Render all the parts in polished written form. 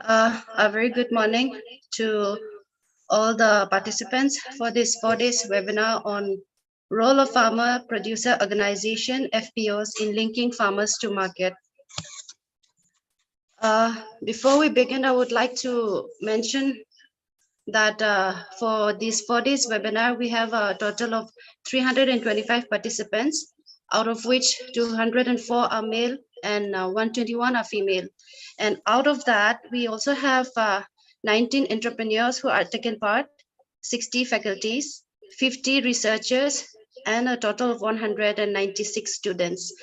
A very good morning to all the participants for this 4 days webinar on role of farmer producer organization FPOs in linking farmers to market. Before we begin, I would like to mention that for this 4 days webinar, we have a total of 325 participants, out of which 204 are male and 121 are female. And out of that, we also have 19 entrepreneurs who are taking part, 60 faculties, 50 researchers, and a total of 196 students.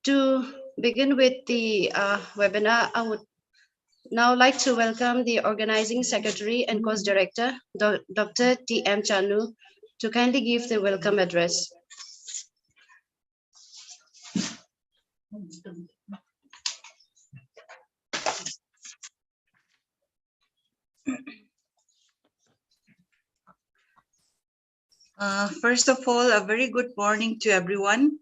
To begin with the webinar, I would now like to welcome the organizing secretary and course director, Dr. T.M. Chanu, to kindly give the welcome address. First of all, a very good morning to everyone.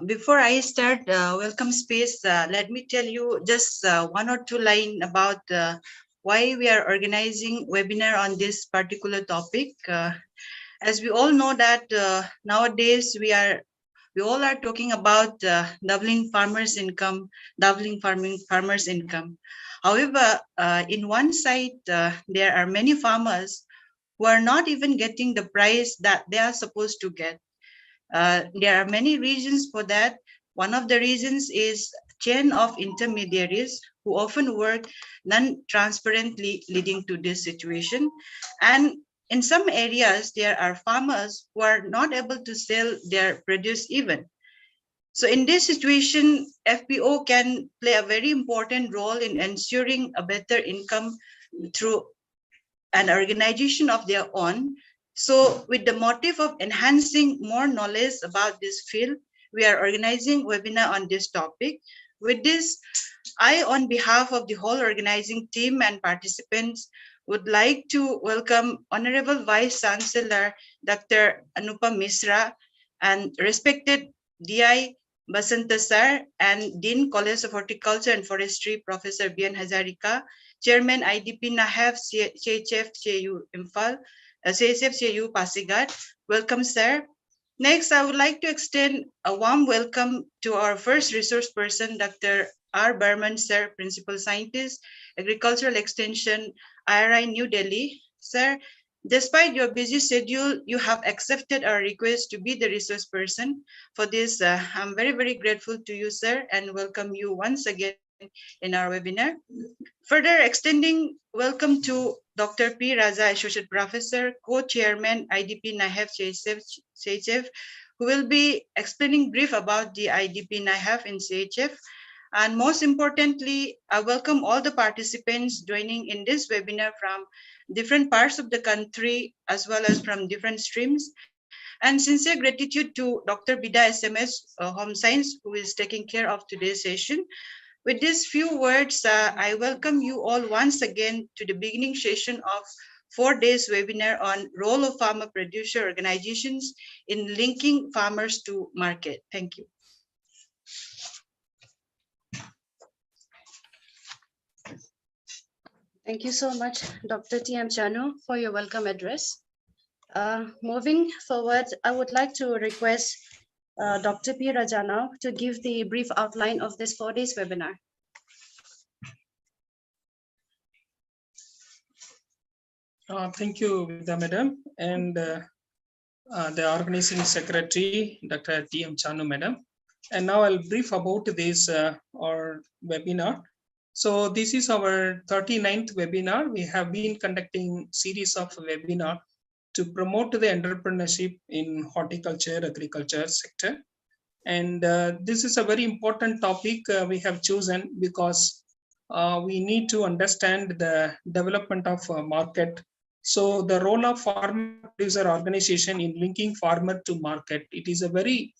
Before I start welcome space, let me tell you just one or two lines about why we are organizing webinar on this particular topic. As we all know that nowadays we all are talking about doubling farmers' income, farmers' income. However, in one side, there are many farmers who are not even getting the price that they are supposed to get. There are many reasons for that. One of the reasons is chain of intermediaries who often work non-transparently, leading to this situation. And in some areas, there are farmers who are not able to sell their produce even. So in this situation, FPO can play a very important role in ensuring a better income through an organization of their own. So with the motive of enhancing more knowledge about this field, we are organizing webinar on this topic. With this, I, on behalf of the whole organizing team and participants, would like to welcome Honorable Vice Chancellor, Dr. Anupam Misra, and respected DI Basanta Sir, and Dean College of Horticulture and Forestry, Professor B.N. Hazarika, Chairman IDP NAHEF, CHF CHU Imphal, CHF CHU Pasigat. Welcome, sir. Next, I would like to extend a warm welcome to our first resource person, Dr. R. Burman, sir, Principal Scientist, Agricultural Extension, IRI, New Delhi. Sir, despite your busy schedule, you have accepted our request to be the resource person. For this, I'm very, very grateful to you, sir, and welcome you once again in our webinar. Further extending welcome to Dr. P. Raza, Associate Professor, Co-Chairman, IDP NAHEF CHF, who will be explaining brief about the IDP NAHEF in CHF. And most importantly, I welcome all the participants joining in this webinar from different parts of the country, as well as from different streams. And sincere gratitude to Dr. Bida SMS, Home Science, who is taking care of today's session. With these few words, I welcome you all once again to the beginning session of 4 days webinar on role of farmer producer organizations in linking farmers to market. Thank you. Thank you so much, Dr. T.M. Chanu, for your welcome address. Moving forward, I would like to request Dr. P. Raja now to give the brief outline of this 4 days webinar. Thank you, Vidya Madam, and the organizing secretary, Dr. T.M. Chanu Madam. And now I'll brief about this our webinar. So this is our 39th webinar. We have been conducting series of webinar to promote the entrepreneurship in horticulture, agriculture sector. And this is a very important topic we have chosen because we need to understand the development of market. So the role of farmer producer organization in linking farmer to market, it is a very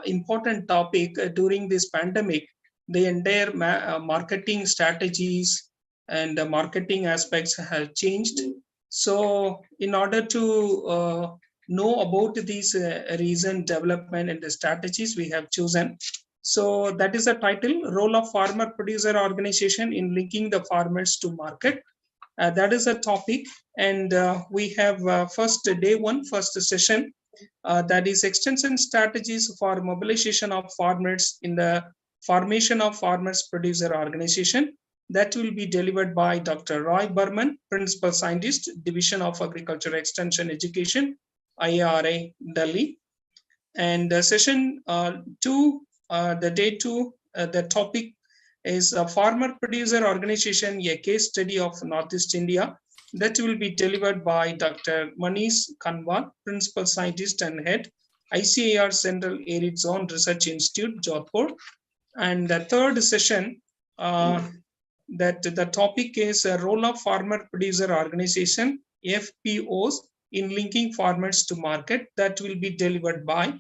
important topic during this pandemic. The entire marketing strategies and the marketing aspects have changed. So in order to know about these recent development and the strategies we have chosen. So that is the title, Role of Farmer Producer Organization in Linking the Farmers to Market. That is a topic, and we have first day one, first session, that is extension strategies for mobilization of farmers in the formation of farmers producer organization. That will be delivered by Dr. Roy Burman, Principal Scientist, Division of Agriculture Extension Education, IARA, Delhi. And session two, the day two, the topic is a farmer producer organization, a case study of Northeast India. That will be delivered by Dr. Manish Kanwal, Principal Scientist and Head, ICAR Central Arid Zone Research Institute, Jodhpur. And the third session, that the topic is a role of farmer producer organization, FPOs, in linking farmers to market. That will be delivered by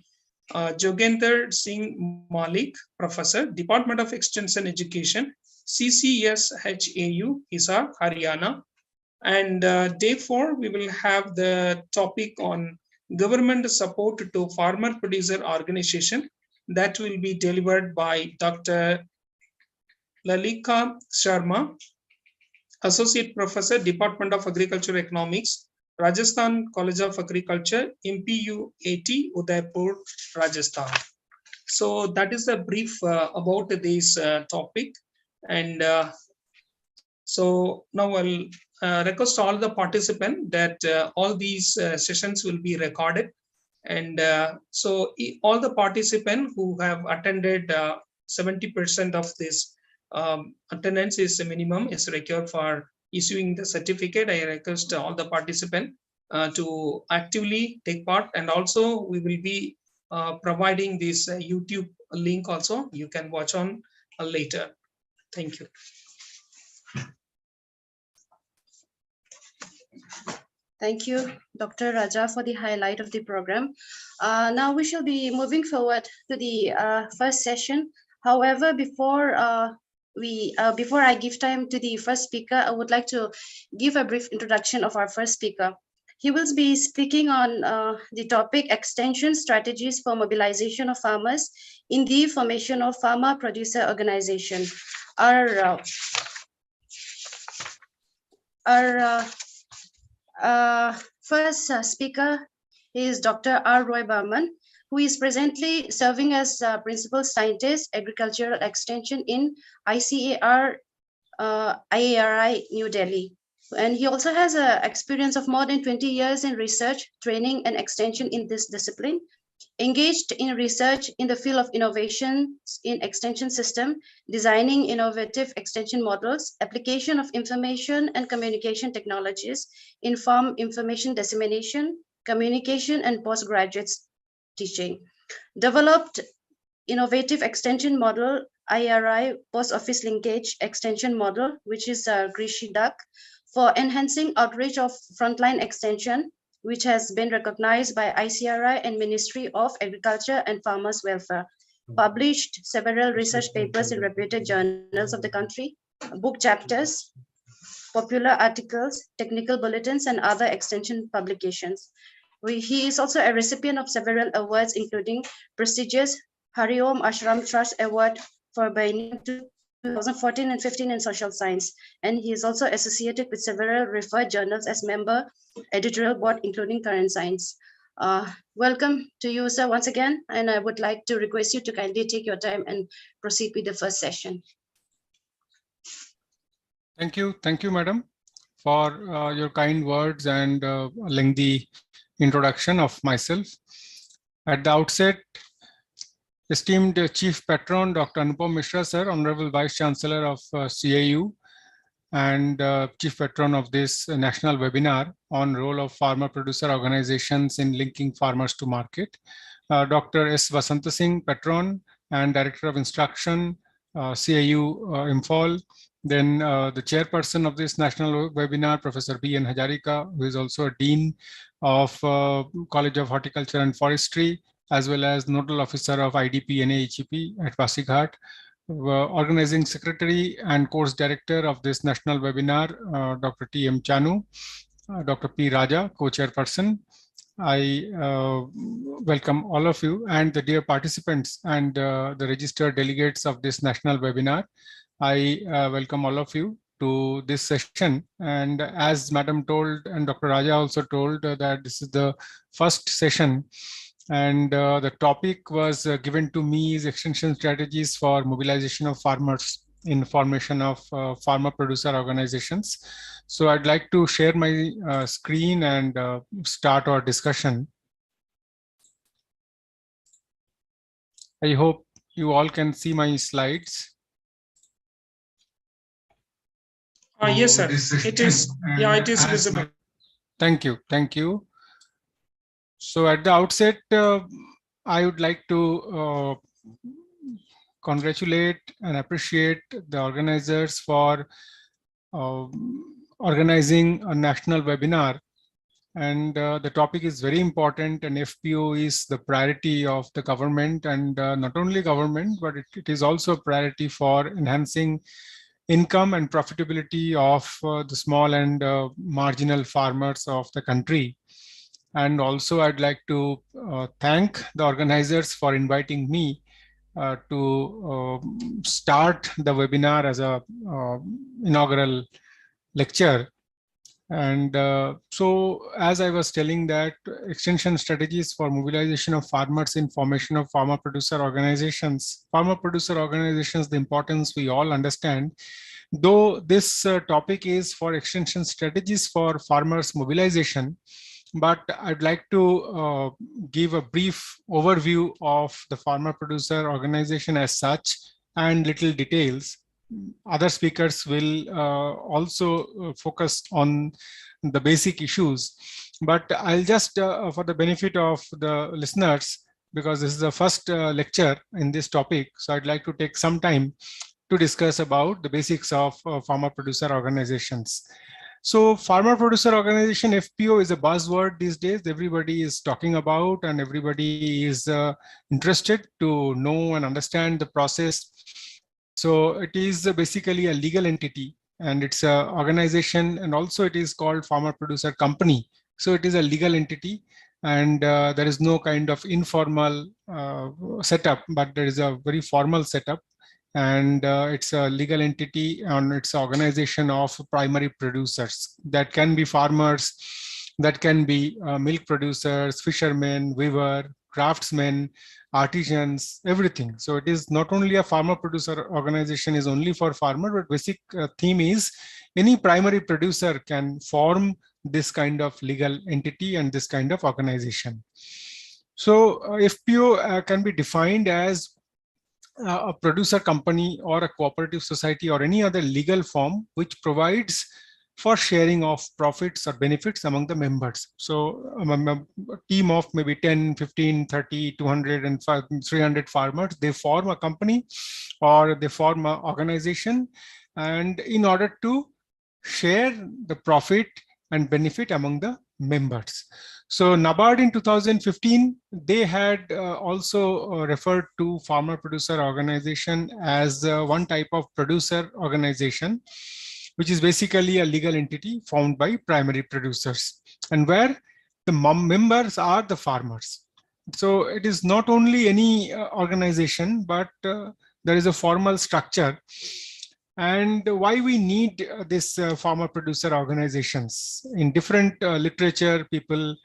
Jogender Singh Malik, Professor, Department of Extension Education, CCSHAU, Hisar, Haryana. And day four, we will have the topic on government support to farmer producer organization. That will be delivered by Dr. Lalika Sharma, Associate Professor, Department of Agriculture Economics, Rajasthan College of Agriculture, MPUAT, Udaipur, Rajasthan. So that is a brief about this topic. And so now I'll request all the participants that all these sessions will be recorded. And so all the participants who have attended 70% of this attendance is a minimum is required for issuing the certificate. I request all the participants to actively take part, and also we will be providing this YouTube link also. You can watch on later. Thank you. Thank you, Dr. Raja, for the highlight of the program. Now we shall be moving forward to the first session. However, before I give time to the first speaker, I would like to give a brief introduction of our first speaker. He will be speaking on the topic extension strategies for mobilization of farmers in the formation of farmer producer organization. Our first speaker is Dr. R. Roy Burman, who is presently serving as Principal Scientist, Agricultural Extension in ICAR, IARI, New Delhi. And he also has an experience of more than 20 years in research, training, and extension in this discipline. Engaged in research in the field of innovations in extension system, designing innovative extension models, application of information and communication technologies in farm information dissemination, communication, and postgraduate teaching. Developed innovative extension model, IRI, post office linkage extension model, which is Grishi Duck, for enhancing outreach of frontline extension, which has been recognized by ICRI and Ministry of Agriculture and Farmers Welfare. Published several research papers in reputed journals of the country, book chapters, popular articles, technical bulletins, and other extension publications. He is also a recipient of several awards, including prestigious Hariom Ashram Trust Award for Biennium 2014 and 15 in social science. And he is also associated with several referred journals as member editorial board, including Current Science. Welcome to you, sir, once again. And I would like to request you to kindly take your time and proceed with the first session. Thank you, madam, for your kind words and lengthy introduction of myself. At the outset, esteemed Chief Patron, Dr. Anupam Mishra, sir, Honorable Vice Chancellor of CAU, and Chief Patron of this national webinar on role of farmer producer organizations in linking farmers to market. Dr. S. Vasanta Singh, Patron and Director of Instruction, CAU Imphal. Then the chairperson of this national webinar, Professor B.N. Hajarika, who is also a Dean of College of Horticulture and Forestry, as well as Nodal Officer of IDP NAHEP at Pasighat. Organizing Secretary and Course Director of this national webinar, Dr. T.M. Chanu, Dr. P. Raja, Co-Chairperson, I welcome all of you and the dear participants and the registered delegates of this national webinar. I welcome all of you to this session. And as Madam told and Dr. Raja also told that this is the first session, and the topic was given to me is extension strategies for mobilization of farmers in formation of farmer producer organizations. So I'd like to share my screen and start our discussion. I hope you all can see my slides. Yes, sir. It is. Yeah, it is visible. Thank you. Thank you. So at the outset, I would like to congratulate and appreciate the organizers for organizing a national webinar. And the topic is very important, and FPO is the priority of the government, and not only government, but it is also a priority for enhancing income and profitability of the small and marginal farmers of the country. And also I'd like to thank the organizers for inviting me to start the webinar as a inaugural lecture. And so as I was telling that extension strategies for mobilization of farmers in formation of farmer producer organizations, the importance we all understand, though this topic is for extension strategies for farmers mobilization, but I'd like to give a brief overview of the farmer producer organization as such and little details. Other speakers will also focus on the basic issues, but I'll just for the benefit of the listeners, because this is the first lecture in this topic, so I'd like to take some time to discuss about the basics of farmer producer organizations. So farmer producer organization, FPO, is a buzzword these days. Everybody is talking about and everybody is interested to know and understand the process. So it is basically a legal entity, and it's an organization, and also it is called farmer producer company. So it is a legal entity, and there is no kind of informal setup, but there is a very formal setup. And it's a legal entity, and it's an organization of primary producers. That can be farmers, that can be milk producers, fishermen, weaver, craftsmen, artisans, everything. So it is not only a farmer producer organization is only for farmer, but basic theme is any primary producer can form this kind of legal entity and this kind of organization. So FPO can be defined as a producer company or a cooperative society or any other legal form which provides for sharing of profits or benefits among the members. So a team of maybe 10, 15, 30, 200 and 300 farmers, they form a company or they form an organization, and in order to share the profit and benefit among the members. So NABARD in 2015, they had also referred to farmer producer organization as one type of producer organization, which is basically a legal entity formed by primary producers, and where the members are the farmers. So it is not only any organization, but there is a formal structure. And why we need this farmer producer organizations. In different literature, people,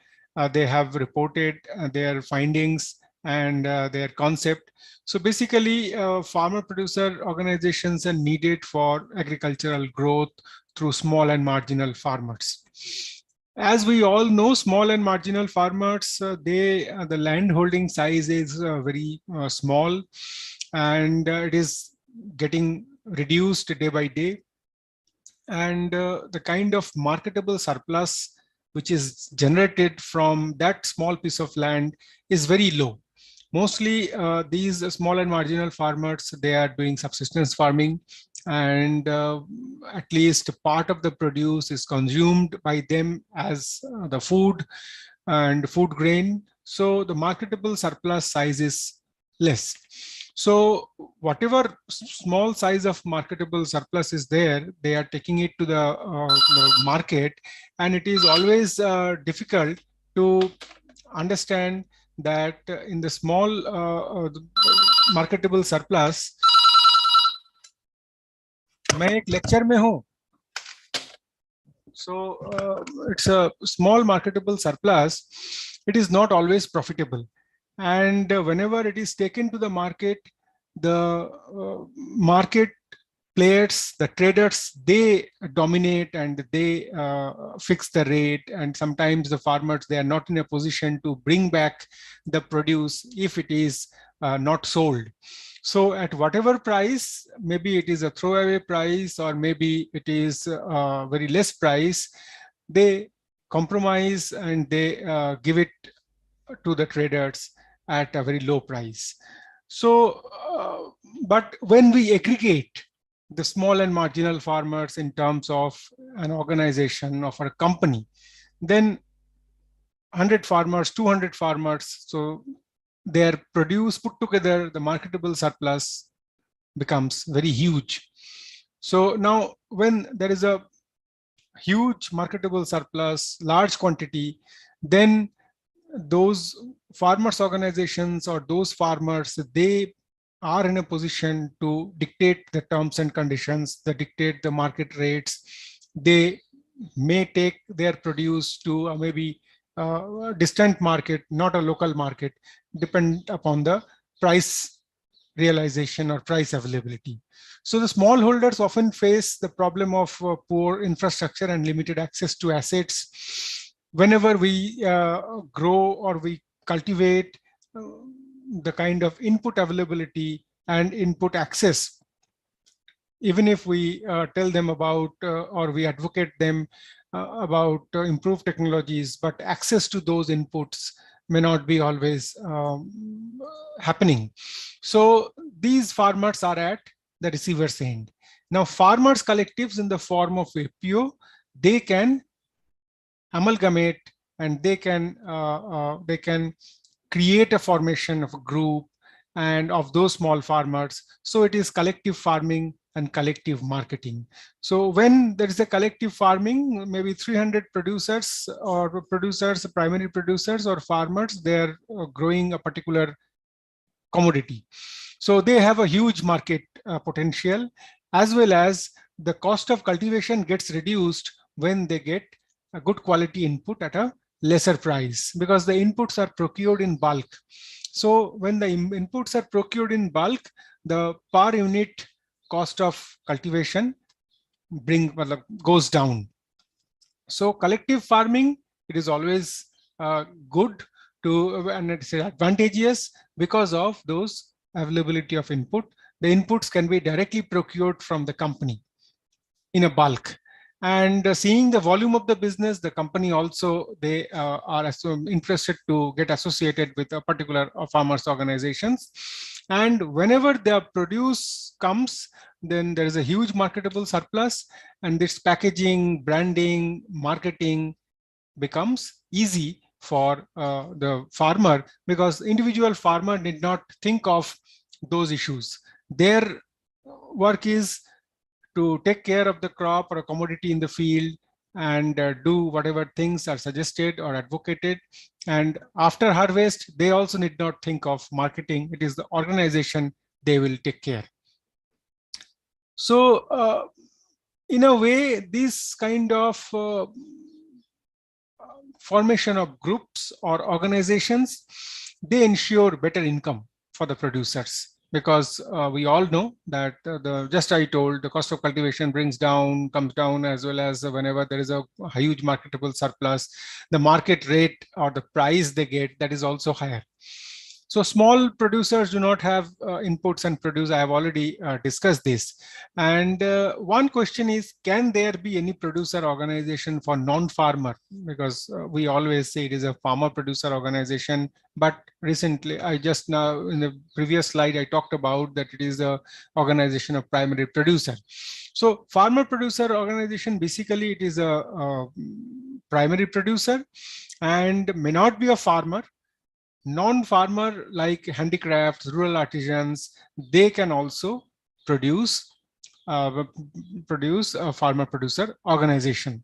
they have reported their findings and their concept. So basically, farmer producer organizations are needed for agricultural growth through small and marginal farmers. As we all know, small and marginal farmers, the land holding size is very small, and it is getting reduced day by day. And the kind of marketable surplus which is generated from that small piece of land is very low. Mostly these small and marginal farmers, they are doing subsistence farming, and at least part of the produce is consumed by them as the food and food grain. So the marketable surplus size is less. So whatever small size of marketable surplus is there, they are taking it to the market, and it is always difficult to understand that in the small marketable surplus, मैं एक lecture में हूँ. So it's a small marketable surplus. It is not always profitable, and whenever it is taken to the market, the market players, the traders, they dominate and they fix the rate. And sometimes the farmers, they are not in a position to bring back the produce if it is not sold. So at whatever price, maybe it is a throwaway price or maybe it is a very less price, they compromise and they give it to the traders at a very low price. So, but when we aggregate the small and marginal farmers in terms of an organization of a company, then 100 farmers, 200 farmers, so their produce put together, the marketable surplus becomes very huge. So now when there is a huge marketable surplus, large quantity, then those farmers organizations or those farmers, they are in a position to dictate the terms and conditions, they dictate the market rates. They may take their produce to maybe a distant market, not a local market, depend upon the price realization or price availability. So the smallholders often face the problem of poor infrastructure and limited access to assets. Whenever we grow or we cultivate, the kind of input availability and input access, even if we tell them about or we advocate them about improved technologies, but access to those inputs may not be always happening. So these farmers are at the receiver's end. Now farmers collectives in the form of APO, they can amalgamate and they can create a formation of a group and of those small farmers. So it is collective farming and collective marketing. So when there is a collective farming, maybe 300 producers or primary producers or farmers, they are growing a particular commodity. So they have a huge market potential, as well as the cost of cultivation gets reduced when they get a good quality input at a lesser price, because the inputs are procured in bulk. So when the inputs are procured in bulk, the per unit cost of cultivation goes down. So collective farming, it is always good to, and it's advantageous because of those availability of input. The inputs can be directly procured from the company in a bulk. And seeing the volume of the business, the company also, they are interested to get associated with a particular farmers organizations. And whenever their produce comes, then there is a huge marketable surplus, and this packaging, branding, marketing becomes easy for the farmer, because individual farmer did not think of those issues. Their work is to take care of the crop or a commodity in the field and do whatever things are suggested or advocated. And after harvest, they also need not think of marketing. It is the organization they will take care. So in a way, this kind of formation of groups or organizations, they ensure better income for the producers, because we all know that just I told, the cost of cultivation comes down, as well as whenever there is a huge marketable surplus, the market rate or the price they get, that is also higher. So small producers do not have inputs and produce. I have already discussed this. And one question is, can there be any producer organization for non-farmer? Because we always say it is a farmer producer organization. But recently, I just now in the previous slide, I talked about that it is a organization of primary producer. So farmer producer organization, basically it is a primary producer and may not be a farmer. Non-farmer like handicrafts, rural artisans, they can also produce a farmer producer organization.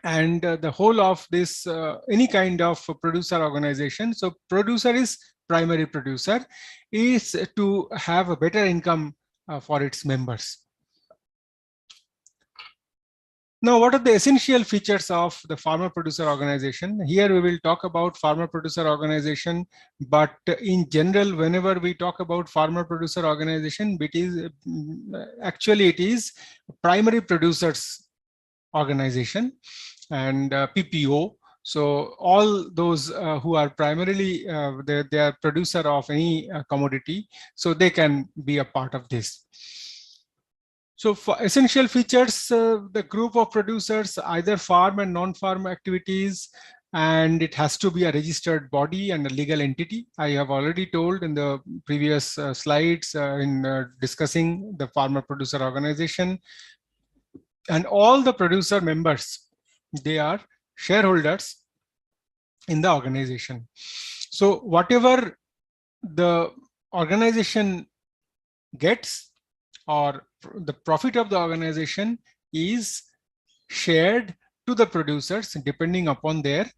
and the whole of this any kind of producer organization. So producer is primary producer is to have a better income for its members. Now, what are the essential features of the farmer producer organization? Here we will talk about farmer producer organization, but in general, whenever we talk about farmer producer organization, it is actually it is primary producers organization and PPO. So all those who are primarily they are producer of any commodity, so they can be a part of this. So for essential features, the group of producers, either farm and non-farm activities, and it has to be a registered body and a legal entity. I have already told in the previous slides in discussing the farmer producer organization, and all the producer members, they are shareholders in the organization. So whatever the organization gets, or the profit of the organization, is shared to the producers depending upon their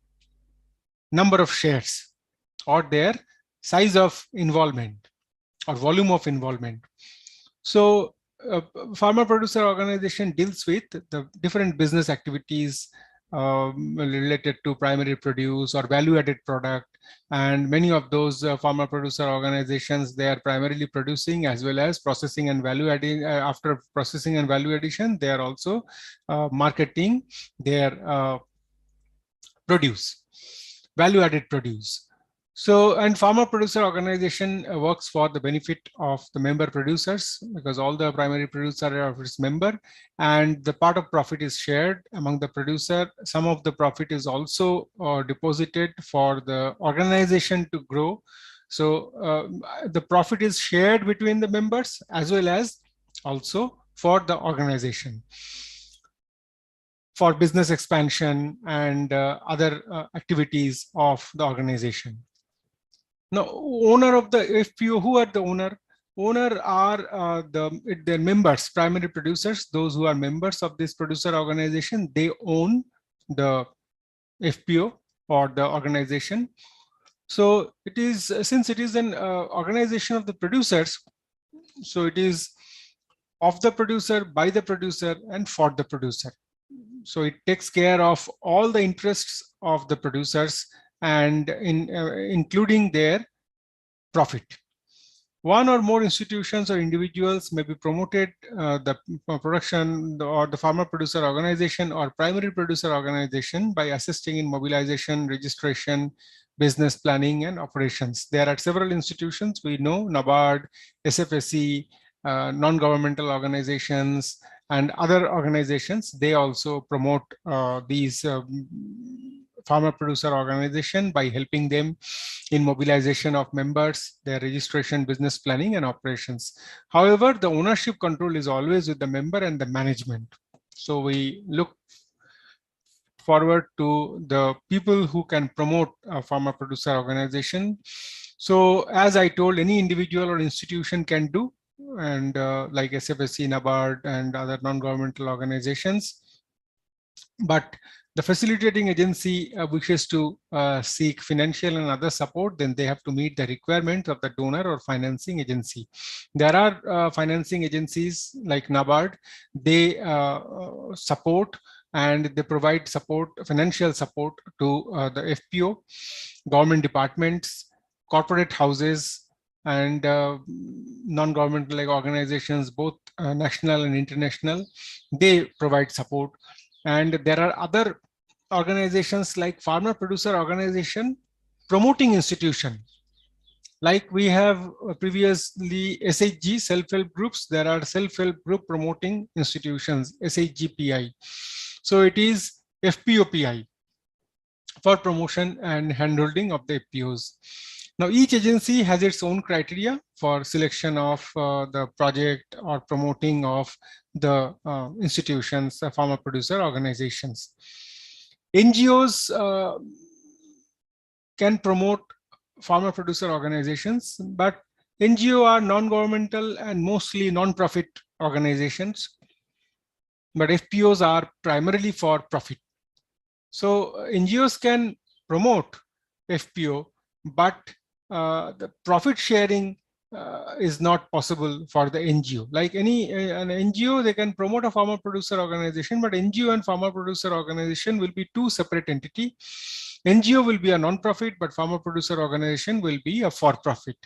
number of shares or their size of involvement or volume of involvement. So farmer producer organization deals with the different business activities related to primary produce or value added product, and many of those farmer producer organizations, they are primarily producing as well as processing and value adding. After processing and value addition, they are also marketing their produce, value added produce. So, and farmer producer organization works for the benefit of the member producers, because all the primary producers are of its member, and the part of profit is shared among the producer. Some of the profit is also deposited for the organization to grow. So the profit is shared between the members as well as also for the organization, for business expansion and other activities of the organization. Now, owner of the FPO, who are the owner? Owner are their members, primary producers, those who are members of this producer organization, they own the FPO or the organization. So it is, since it is an organization of the producers, so it is of the producer, by the producer, and for the producer. So it takes care of all the interests of the producers and including their profit. One or more institutions or individuals may be promoted the production or the farmer producer organization or primary producer organization by assisting in mobilization, registration, business planning, and operations. There are several institutions we know: NABARD, SFSC, non-governmental organizations, and other organizations. They also promote these farmer producer organization by helping them in mobilization of members, their registration, business planning, and operations. However, the ownership control is always with the member and the management. So we look forward to the people who can promote a farmer producer organization. So as I told, any individual or institution can do, and like SFSC, NABARD, and other non-governmental organizations. But the facilitating agency wishes to seek financial and other support, then they have to meet the requirements of the donor or financing agency. There are financing agencies like NABARD. They support and they provide support, financial support to the FPO, government departments, corporate houses, and non-governmental like organizations, both national and international. They provide support. And there are other organizations like farmer producer organization promoting institution. Like we have previously SHG, self-help groups. There are self-help group promoting institutions, SHGPI. So it is FPOPI for promotion and handholding of the FPOs. Now, each agency has its own criteria for selection of the project or promoting of the institutions, farmer producer organizations. NGOs can promote farmer producer organizations, but NGO are non-governmental and mostly non-profit organizations, but FPOs are primarily for profit. So NGOs can promote FPO, but the profit sharing is not possible for the NGO. Like an NGO, they can promote a farmer producer organization, but NGO and farmer producer organization will be two separate entities. NGO will be a non-profit, but farmer producer organization will be a for-profit.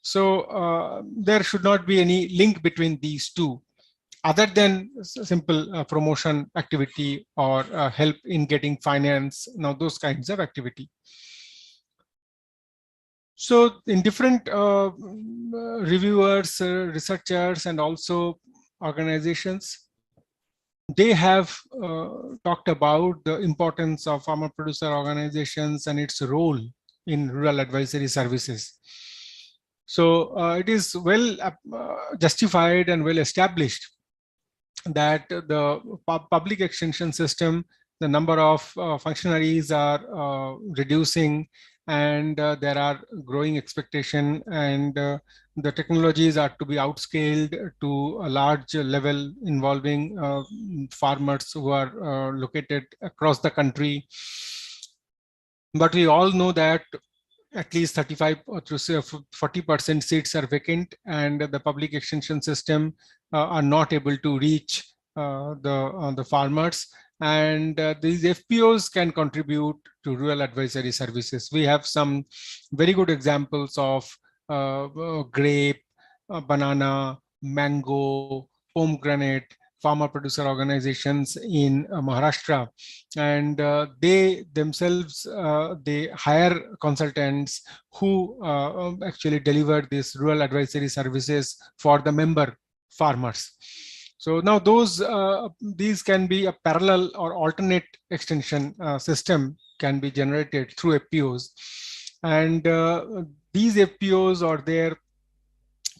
So there should not be any link between these two, other than simple promotion activity or help in getting finance, now those kinds of activity. So in different reviewers, researchers, and also organizations, they have talked about the importance of farmer producer organizations and its role in rural advisory services. So it is well justified and well established that the public extension system, the number of functionaries are reducing, and there are growing expectation, and the technologies are to be outscaled to a large level involving farmers who are located across the country. But we all know that at least 35 or 40% seats are vacant, and the public extension system are not able to reach the farmers. And these FPOs can contribute to rural advisory services. We have some very good examples of grape, banana, mango, pomegranate, farmer producer organizations in Maharashtra, and they themselves they hire consultants who actually deliver these rural advisory services for the member farmers. So now these can be a parallel or alternate extension system can be generated through FPOs, and these FPOs or their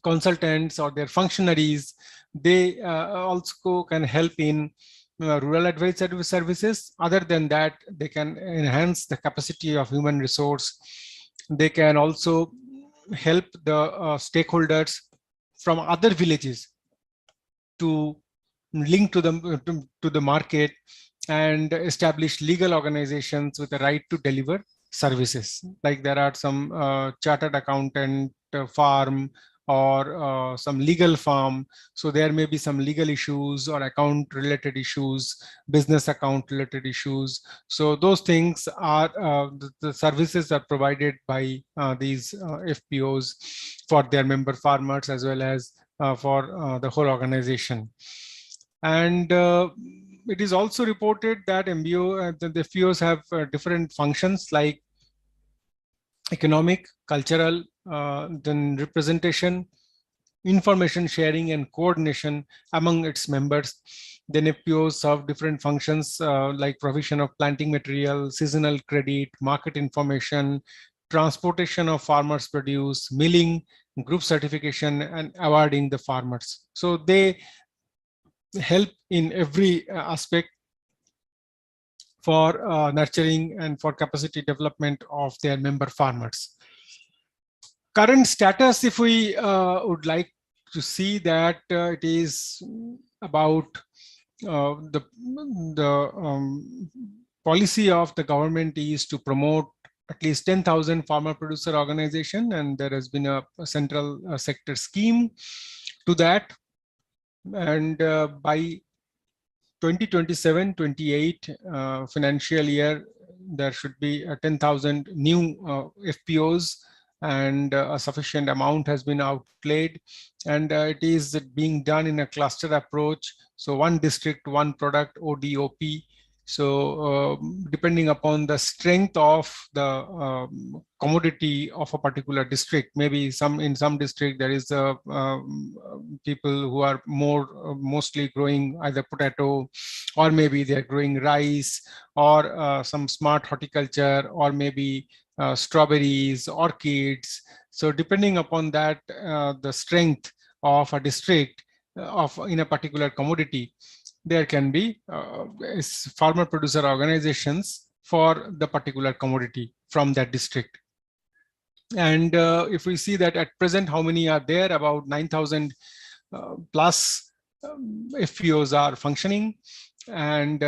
consultants or their functionaries, they also can help in rural advisory services. Other than that, they can enhance the capacity of human resource. They can also help the stakeholders from other villages to link to the market and establish legal organizations with the right to deliver services. Like there are some chartered accountant farm or some legal firm. So there may be some legal issues or account related issues, business account related issues. So those things are the services are provided by these FPOs for their member farmers as well as for the whole organization. And it is also reported that MBO, the FPOs have different functions like economic, cultural, then representation, information sharing, and coordination among its members. Then FPOs serve different functions like provision of planting material, seasonal credit, market information, transportation of farmers' produce, milling, group certification, and awarding the farmers. So they help in every aspect for nurturing and for capacity development of their member farmers. Current status, if we would like to see that it is about the policy of the government is to promote at least 10,000 farmer producer organization, and there has been a central sector scheme to that. And by 2027-28 financial year, there should be 10,000 new FPOs, and a sufficient amount has been outlaid, and it is being done in a cluster approach. So one district, one product, ODOP. So depending upon the strength of the commodity of a particular district, maybe in some district there is people who are mostly growing either potato, or maybe they're growing rice, or some smart horticulture, or maybe strawberries, orchids. So depending upon that, the strength of a district in a particular commodity, there can be farmer producer organizations for the particular commodity from that district. And if we see that at present, how many are there? About 9,000 plus FPOs are functioning, and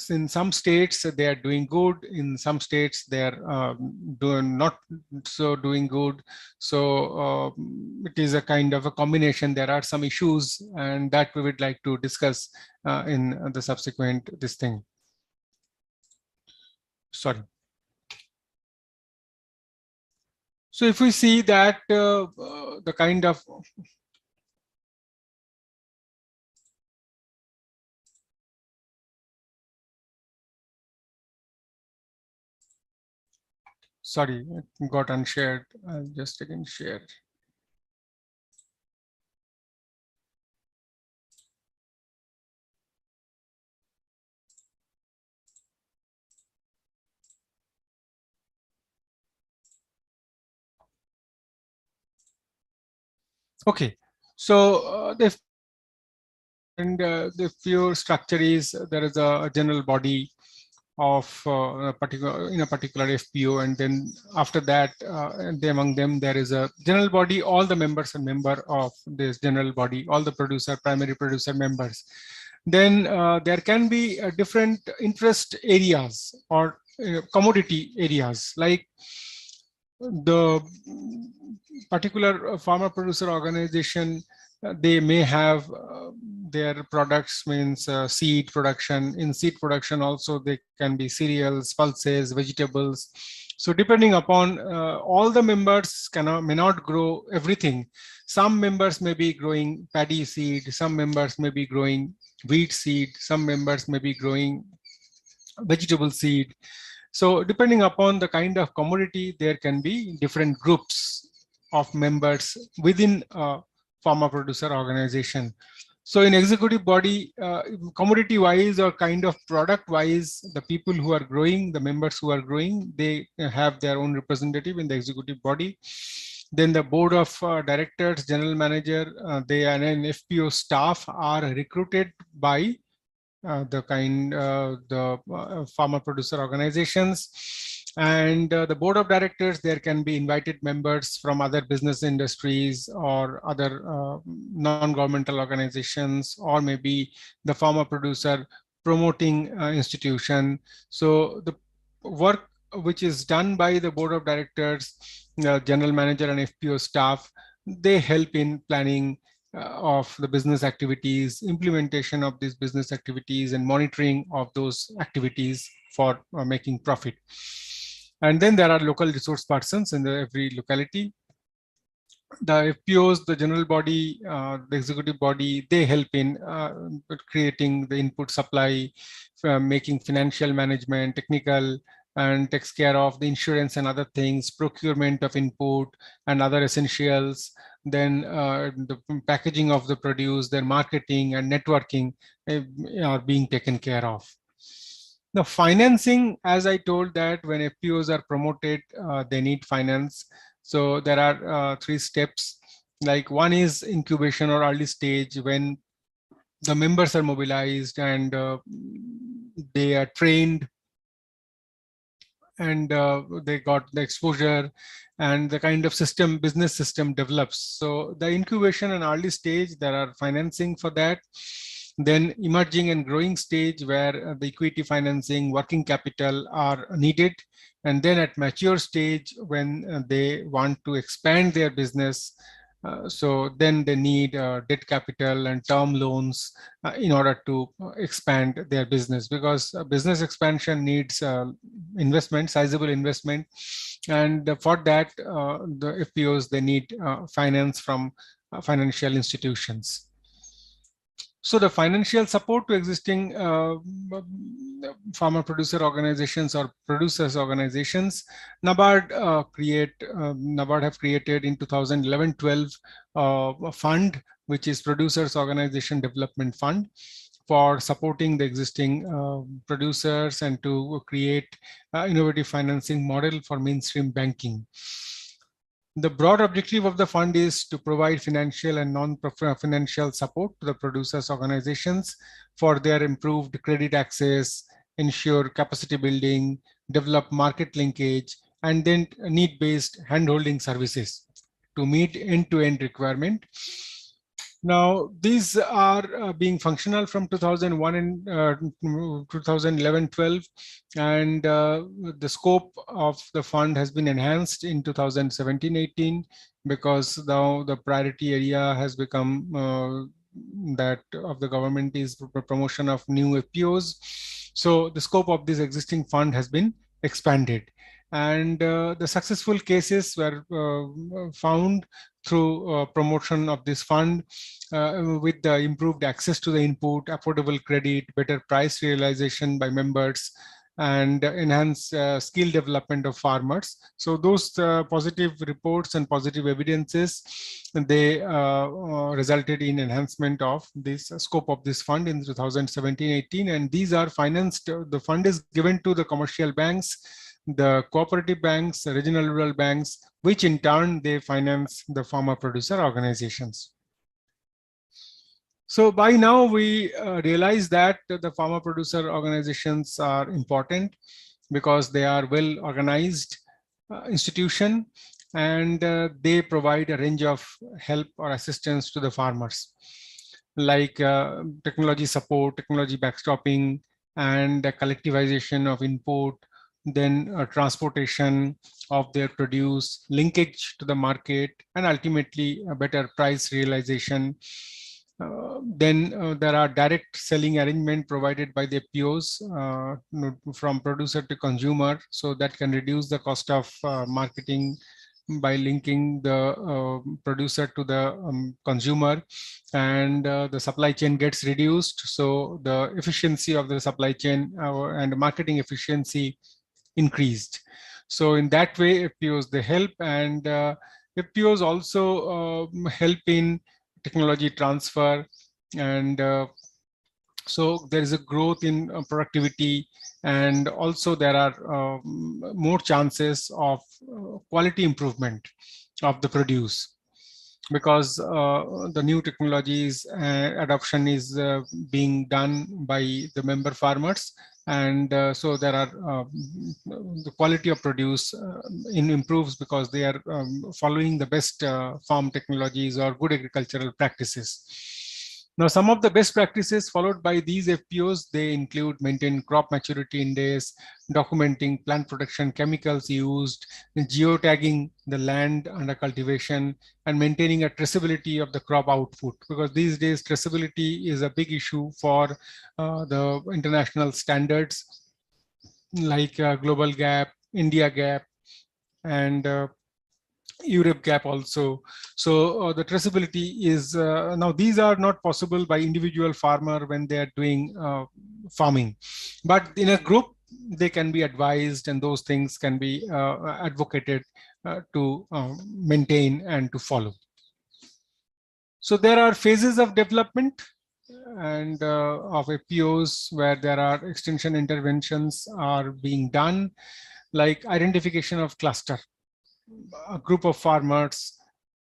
in some states they are doing good, in some states they are doing not so doing good. So it is a kind of a combination. There are some issues, and that we would like to discuss in the subsequent this thing. Sorry. So if we see that the kind of sorry, it got unshared. I'll just again share. Okay, so the pure structure is there is a general body of a particular FPO, and then after that, among them there is a general body. All the members are member of this general body. All the primary producer members. Then there can be different interest areas or commodity areas, like the particular farmer producer organization. They may have their products, means seed production. In seed production also they can be cereals, pulses, vegetables. So depending upon all the members may not grow everything. Some members may be growing paddy seed, some members may be growing wheat seed, some members may be growing vegetable seed. So depending upon the kind of commodity, there can be different groups of members within a farmer producer organization. So in executive body, commodity wise or kind of product wise, the people who are growing, the members who are growing, they have their own representative in the executive body. Then the board of directors, general manager, they and an FPO staff are recruited by the farmer producer organizations. And the board of directors, there can be invited members from other business industries or other non-governmental organizations, or maybe the farmer producer promoting institution. So the work which is done by the board of directors, general manager and FPO staff, they help in planning of the business activities, implementation of these business activities, and monitoring of those activities for making profit. And then there are local resource persons in every locality. The FPOs, the general body, the executive body, they help in creating the input supply, making financial management, technical, and takes care of the insurance and other things, procurement of input and other essentials. Then the packaging of the produce, their marketing and networking are being taken care of. The financing, as I told, that when FPOs are promoted, they need finance. So there are 3 steps. Like one is incubation or early stage, when the members are mobilized and they are trained and they got the exposure and the kind of system, business system develops. So the incubation and early stage, there are financing for that. Then emerging and growing stage, where the equity financing, working capital are needed. And then at mature stage, when they want to expand their business, so then they need debt capital and term loans in order to expand their business, because business expansion needs investment, sizable investment. And for that, the FPOs, they need finance from financial institutions. So the financial support to existing farmer producer organizations or producers organizations, NABARD have created in 2011-12 a fund, which is Producers Organization Development Fund, for supporting the existing producers and to create innovative financing model for mainstream banking. The broad objective of the fund is to provide financial and non-financial support to the producers' organizations for their improved credit access, ensure capacity building, develop market linkage, and then need-based handholding services to meet end-to-end requirement. Now, these are being functional from 2001 and 2011-12, and the scope of the fund has been enhanced in 2017-18 because now the priority area has become that of the government is promotion of new FPOs. So the scope of this existing fund has been expanded, and the successful cases were found through promotion of this fund with the improved access to the input, affordable credit, better price realization by members, and enhance skill development of farmers. So those positive reports and positive evidences, they resulted in enhancement of this scope of this fund in 2017-18, and these are financed. The fund is given to the commercial banks, the cooperative banks, regional rural banks, which in turn they finance the farmer producer organizations. So by now we realize that the farmer producer organizations are important because they are well organized institution, and they provide a range of help or assistance to the farmers, like technology support, technology backstopping, and collectivization of input, then transportation of their produce, linkage to the market, and ultimately a better price realization. Then there are direct selling arrangement provided by the POs from producer to consumer, so that can reduce the cost of marketing by linking the producer to the consumer, and the supply chain gets reduced. So the efficiency of the supply chain and marketing efficiency increased. So in that way, FPOs they help, and FPOs also help in technology transfer, and so there is a growth in productivity, and also there are more chances of quality improvement of the produce, because the new technologies adoption is being done by the member farmers, and so there are the quality of produce improves because they are following the best farm technologies or good agricultural practices. Now, some of the best practices followed by these FPOs, they include maintain crop maturity index, documenting plant protection chemicals used, geotagging the land under cultivation, and maintaining a traceability of the crop output, because these days traceability is a big issue for the international standards like Global Gap, India Gap, and Europe gap also. So the traceability is now these are not possible by individual farmer when they are doing farming, but in a group they can be advised, and those things can be advocated to maintain and to follow. So there are phases of development and of FPOs where there are extension interventions are being done, like identification of cluster, a group of farmers,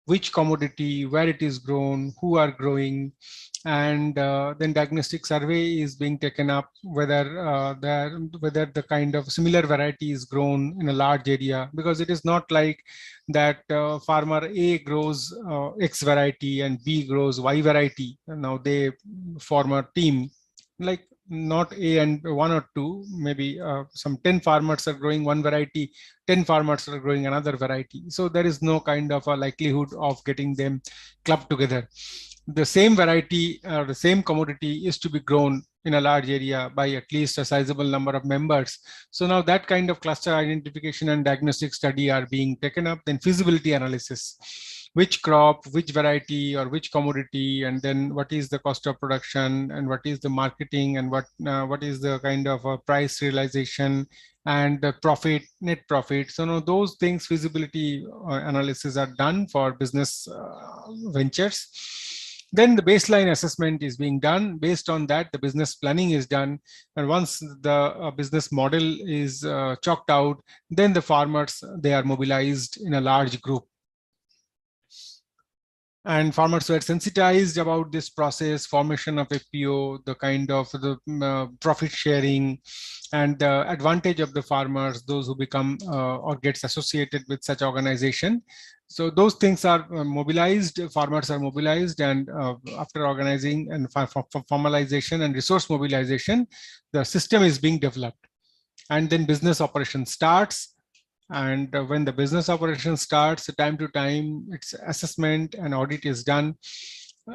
which commodity, where it is grown, who are growing, and then diagnostic survey is being taken up whether whether the kind of similar variety is grown in a large area, because it is not like that farmer A grows X variety and B grows Y variety. Now they form a team, like not A and one or two, maybe some 10 farmers are growing one variety, 10 farmers are growing another variety. So there is no kind of a likelihood of getting them clubbed together. The same variety or the same commodity is to be grown in a large area by at least a sizable number of members. So now that kind of cluster identification and diagnostic study are being taken up. Then feasibility analysis, which crop, which variety, or which commodity, and then what is the cost of production, and what is the marketing, and what is the kind of price realization, and the profit, net profit. So now those things, feasibility analysis are done for business ventures. Then the baseline assessment is being done. Based on that, the business planning is done. And once the business model is chalked out, then the farmers, they are mobilized in a large group. and farmers were sensitized about this process, formation of FPO, the kind of the profit sharing, and the advantage of the farmers, those who become or gets associated with such organization. So those things are mobilized, farmers are mobilized, and after organizing and formalization and resource mobilization, the system is being developed. And then business operation starts. And when the business operation starts, time to time, its assessment and audit is done.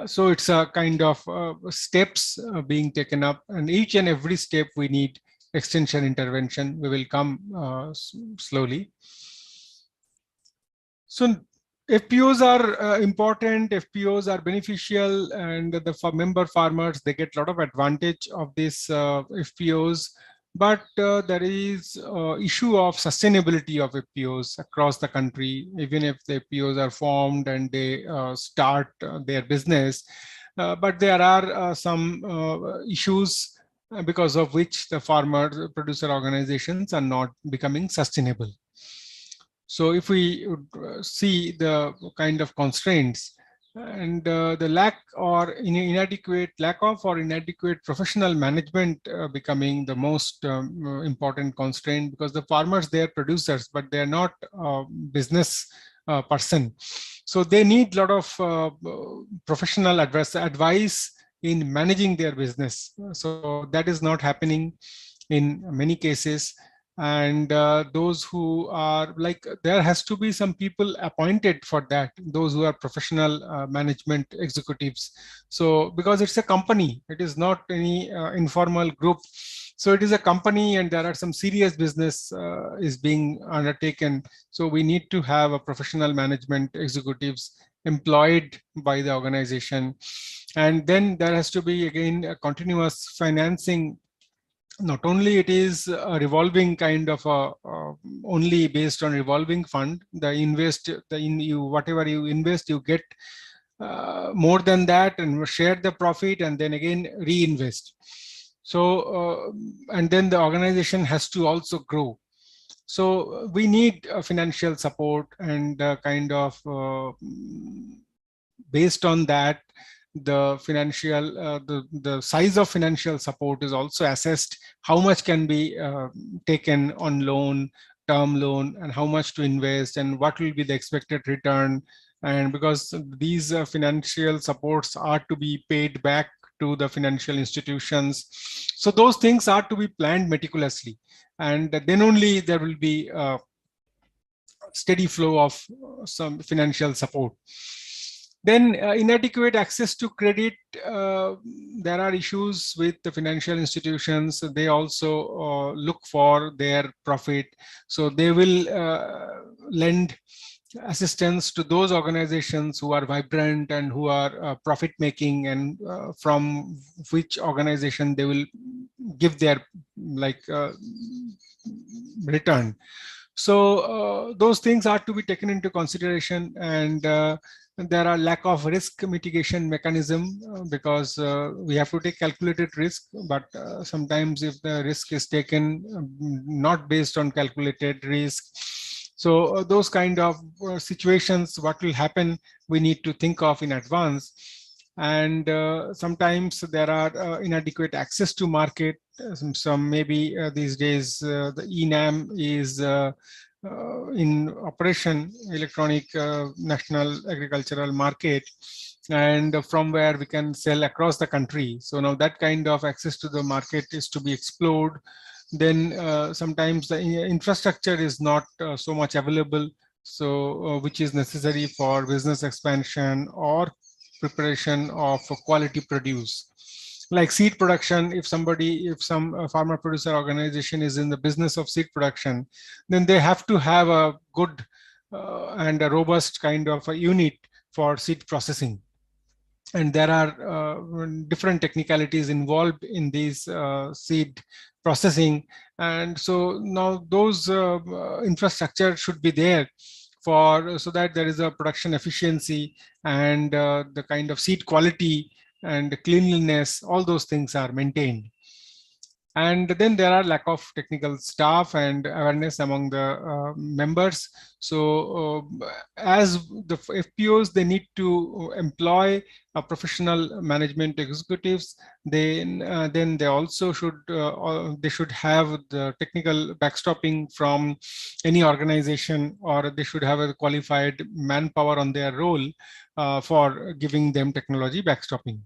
So it's a kind of steps being taken up, and each and every step we need extension intervention. We will come slowly. So FPOs are important, FPOs are beneficial, and the member farmers, they get a lot of advantage of these FPOs. But there is issue of sustainability of FPOs across the country. Even if the FPOs are formed and they start their business, but there are some issues because of which the farmer producer organizations are not becoming sustainable. So if we see the kind of constraints and the lack or inadequate professional management becoming the most important constraint, because the farmers, they are producers, but they are not business person. So they need a lot of professional advice in managing their business. So that is not happening in many cases. And those who are like, there has to be some people appointed for that, those who are professional management executives. So because it's a company, it is not any informal group. So it is a company, and there are some serious business is being undertaken. So we need to have a professional management executives employed by the organization. And then there has to be, again, a continuous financing. Not only it is a revolving kind of only based on revolving fund, whatever you invest, you get more than that and share the profit and then again reinvest. So and then the organization has to also grow. So we need financial support, and kind of based on that, the financial the size of financial support is also assessed. How much can be taken on loan, term loan, and how much to invest, and what will be the expected return. And because these financial supports are to be paid back to the financial institutions, so those things are to be planned meticulously, and then only there will be a steady flow of some financial support. Then inadequate access to credit. There are issues with the financial institutions. They also look for their profit. So they will lend assistance to those organizations who are vibrant and who are profit making, and from which organization they will give their return. So those things are to be taken into consideration. And there are lack of risk mitigation mechanism, because we have to take calculated risk, but sometimes if the risk is taken not based on calculated risk, so those kind of situations, what will happen, we need to think of in advance. And sometimes there are inadequate access to market. Some maybe these days the ENAM is in operation, electronic national agricultural market, and from where we can sell across the country. So now that kind of access to the market is to be explored. Then sometimes the infrastructure is not so much available, so which is necessary for business expansion or preparation of quality produce. Like seed production, if some farmer producer organization is in the business of seed production, then they have to have a good and a robust kind of a unit for seed processing. And there are different technicalities involved in these seed processing. And so now those infrastructure should be there so that there is a production efficiency, and the kind of seed quality and cleanliness, all those things are maintained. And then there are lack of technical staff and awareness among the members. So as the FPOs, they need to employ professional management executives. Then they also should have the technical backstopping from any organization, or they should have a qualified manpower on their role for giving them technology backstopping.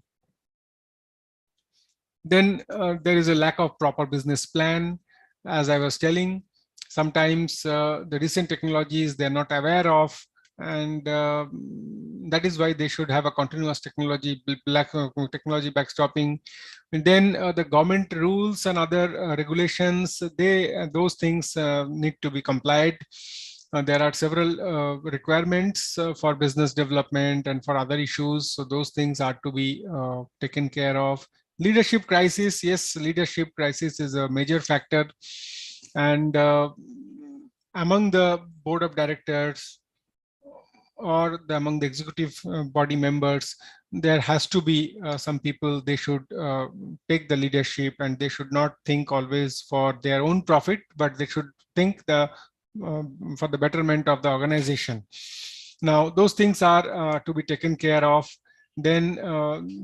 Then there is a lack of proper business plan. As I was telling, sometimes the recent technologies they're not aware of, and that is why they should have a continuous technology backstopping. And then the government rules and other regulations, those things need to be complied. There are several requirements for business development and for other issues, so those things are to be taken care of. Leadership crisis, yes, leadership crisis is a major factor, and among the board of directors or among the executive body members, there has to be some people, they should take the leadership, and they should not think always for their own profit, but they should think for the betterment of the organization. Now, those things are to be taken care of. Then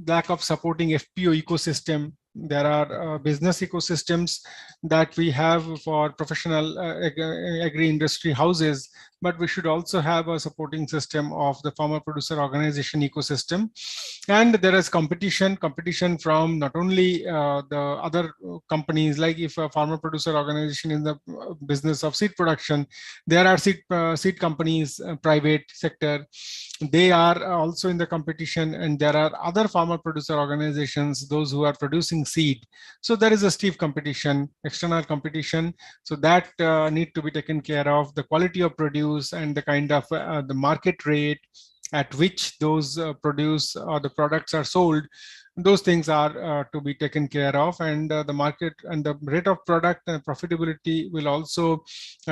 lack of supporting FPO ecosystem. There are business ecosystems that we have for professional agri-industry houses, but we should also have a supporting system of the farmer producer organization ecosystem. And there is competition from not only the other companies, like if a farmer producer organization in the business of seed production, there are seed companies, private sector, they are also in the competition, and there are other farmer producer organizations, those who are producing seed. So there is a stiff competition, external competition, so that need to be taken care of. The quality of produce and the kind of the market rate at which those produce or the products are sold, those things are to be taken care of. And the market and the rate of product and profitability will also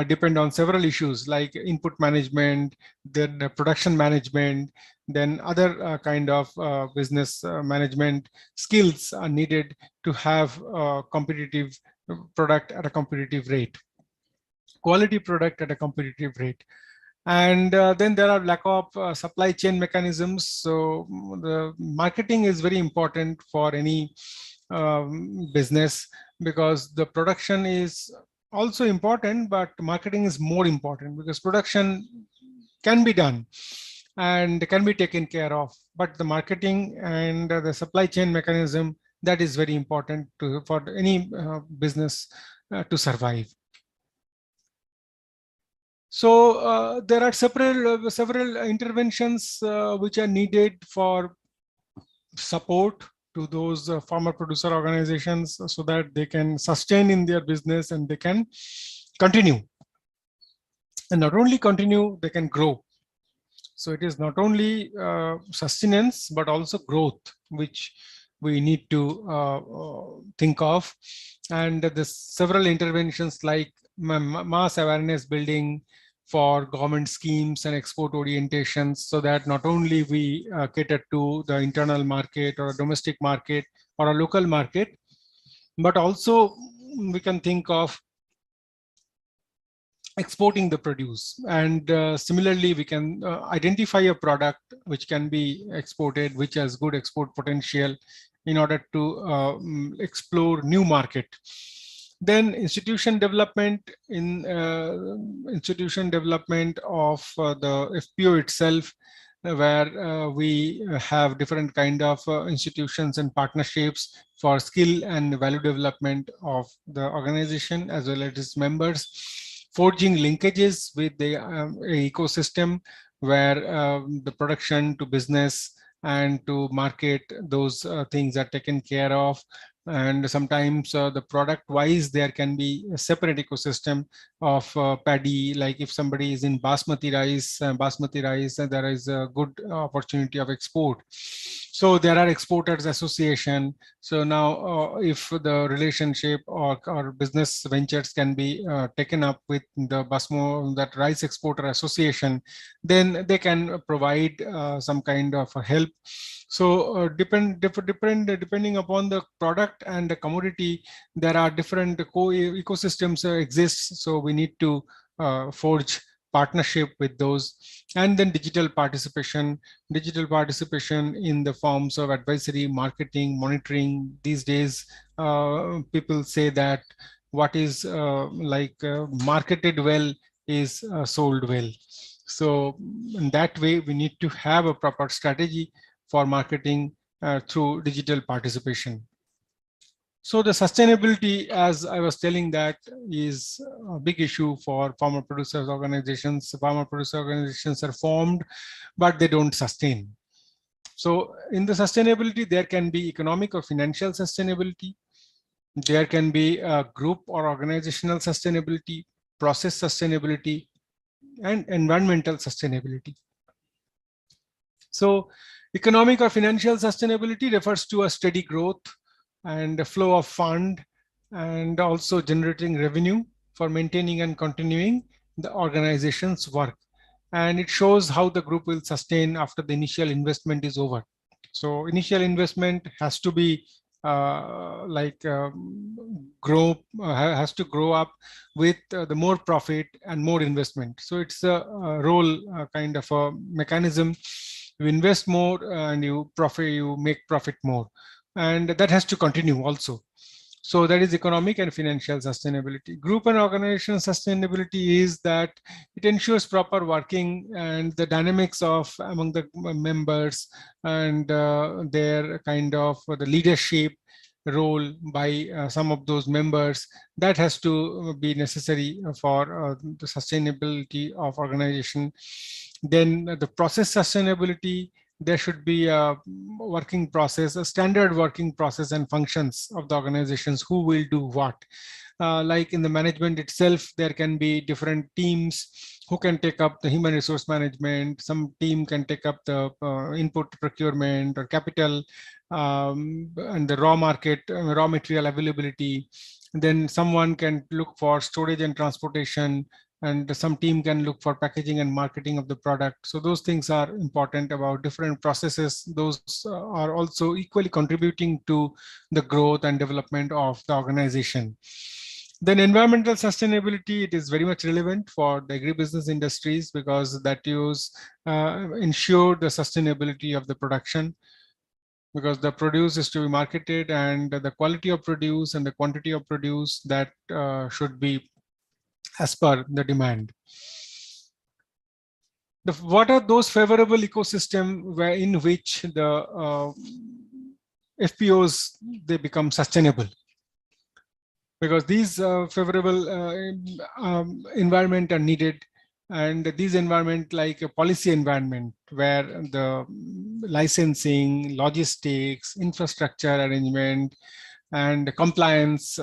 depend on several issues like input management, then production management, then other kind of business management skills are needed to have competitive product at a competitive rate, quality product at a competitive rate. And then there are lack of supply chain mechanisms. So the marketing is very important for any business, because the production is also important, but marketing is more important, because production can be done and can be taken care of, but the marketing and the supply chain mechanism, that is very important for any business to survive. So there are several interventions which are needed for support to those farmer producer organizations, so that they can sustain in their business and they can continue. And not only continue, they can grow. So it is not only sustenance, but also growth, which we need to think of. And the several interventions like mass awareness building for government schemes and export orientations, so that not only we cater to the internal market or a domestic market or a local market, but also we can think of exporting the produce. And similarly, we can identify a product which can be exported, which has good export potential, in order to explore new market. Then institution development of the FPO itself, where we have different kind of institutions and partnerships for skill and value development of the organization as well as its members, forging linkages with the ecosystem, where the production to business and to market, those things are taken care of. And sometimes the product wise, there can be a separate ecosystem of paddy. Like if somebody is in basmati rice, there is a good opportunity of export. So there are exporters association. So now if the relationship or business ventures can be taken up with the BASMO, that rice exporter association, then they can provide some kind of help. So depending upon the product and the commodity, there are different ecosystems exist. So we need to forge partnership with those. And then digital participation in the forms of advisory, marketing, monitoring. These days people say that what is marketed well is sold well. So in that way we need to have a proper strategy for marketing through digital participation. So the sustainability, as I was telling, that is a big issue for farmer producers organizations. Farmer producer organizations are formed, but they don't sustain. So in the sustainability, there can be economic or financial sustainability. There can be a group or organizational sustainability, process sustainability, and environmental sustainability. So economic or financial sustainability refers to a steady growth and a flow of fund, and also generating revenue for maintaining and continuing the organization's work. And it shows how the group will sustain after the initial investment is over. So initial investment has to be has to grow up with the more profit and more investment. So it's a role kind of a mechanism. You invest more and you make profit more, and that has to continue also. So that is economic and financial sustainability. Group and organization sustainability is that it ensures proper working and the dynamics of among the members, and their kind of the leadership role by some of those members, that has to be necessary for the sustainability of organization. Then the process sustainability, there should be a working process, a standard working process and functions of the organizations, who will do what. Like in the management itself, there can be different teams who can take up the human resource management. Some team can take up the input procurement or capital, and the raw material availability. Then someone can look for storage and transportation, and some team can look for packaging and marketing of the product. So those things are important about different processes. Those are also equally contributing to the growth and development of the organization. Then environmental sustainability, it is very much relevant for the agribusiness industries, because that ensure the sustainability of the production, because the produce is to be marketed, and the quality of produce and the quantity of produce, that should be as per the demand. What are those favorable ecosystem in which the FPOs, they become sustainable? Because these favorable environment are needed, and these environment, like a policy environment where the licensing, logistics, infrastructure arrangement, and compliance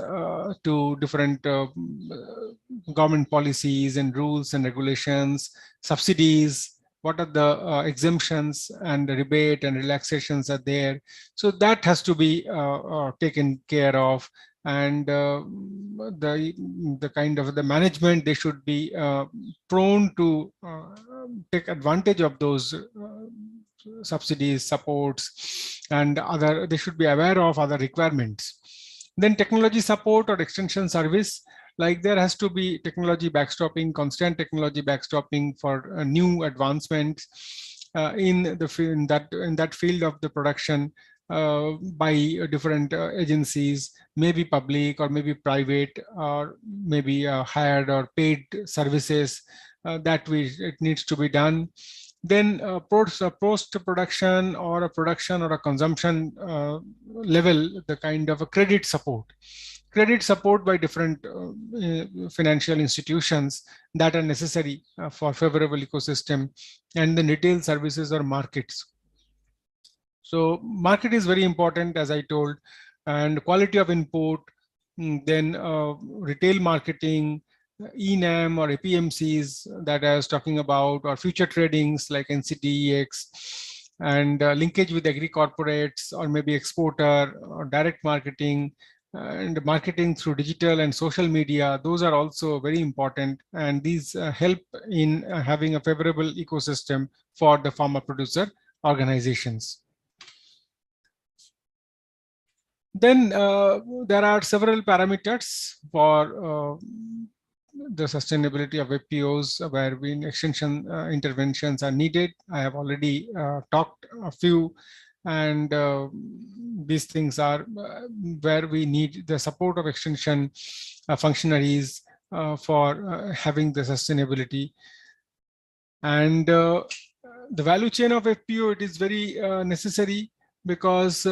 to different government policies and rules and regulations, subsidies, what are the exemptions and the rebate and relaxations are there. So that has to be taken care of. And the kind of the management, they should be prone to take advantage of those subsidies, supports, and other. They should be aware of other requirements. Then technology support or extension service, like there has to be technology backstopping, constant technology backstopping for new advancements in that field of the production, by different agencies, maybe public or maybe private, or maybe hired or paid services, it needs to be done. Then post-production or a production or a consumption level, the kind of a credit support by different financial institutions that are necessary for favorable ecosystem, and the retail services or markets. So market is very important, as I told, and quality of input, then retail marketing, ENAM or APMCs that I was talking about, or future tradings like NCDEX, and linkage with agri corporates or maybe exporter or direct marketing and marketing through digital and social media. Those are also very important, and these help in having a favorable ecosystem for the farmer producer organizations. Then there are several parameters for the sustainability of FPOs where extension interventions are needed. I have already talked a few, and these things are where we need the support of extension functionaries for having the sustainability. And the value chain of FPO, it is very necessary, because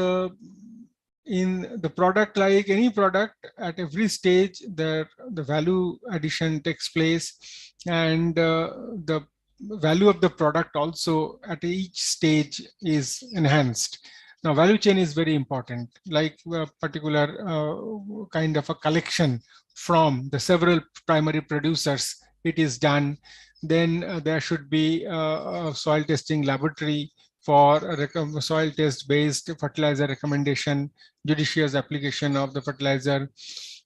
in the product, like any product, at every stage the value addition takes place, and the value of the product also at each stage is enhanced. Now value chain is very important, like a particular kind of a collection from the several primary producers, it is done. Then there should be a soil testing laboratory for a soil test based fertilizer recommendation, judicious application of the fertilizer.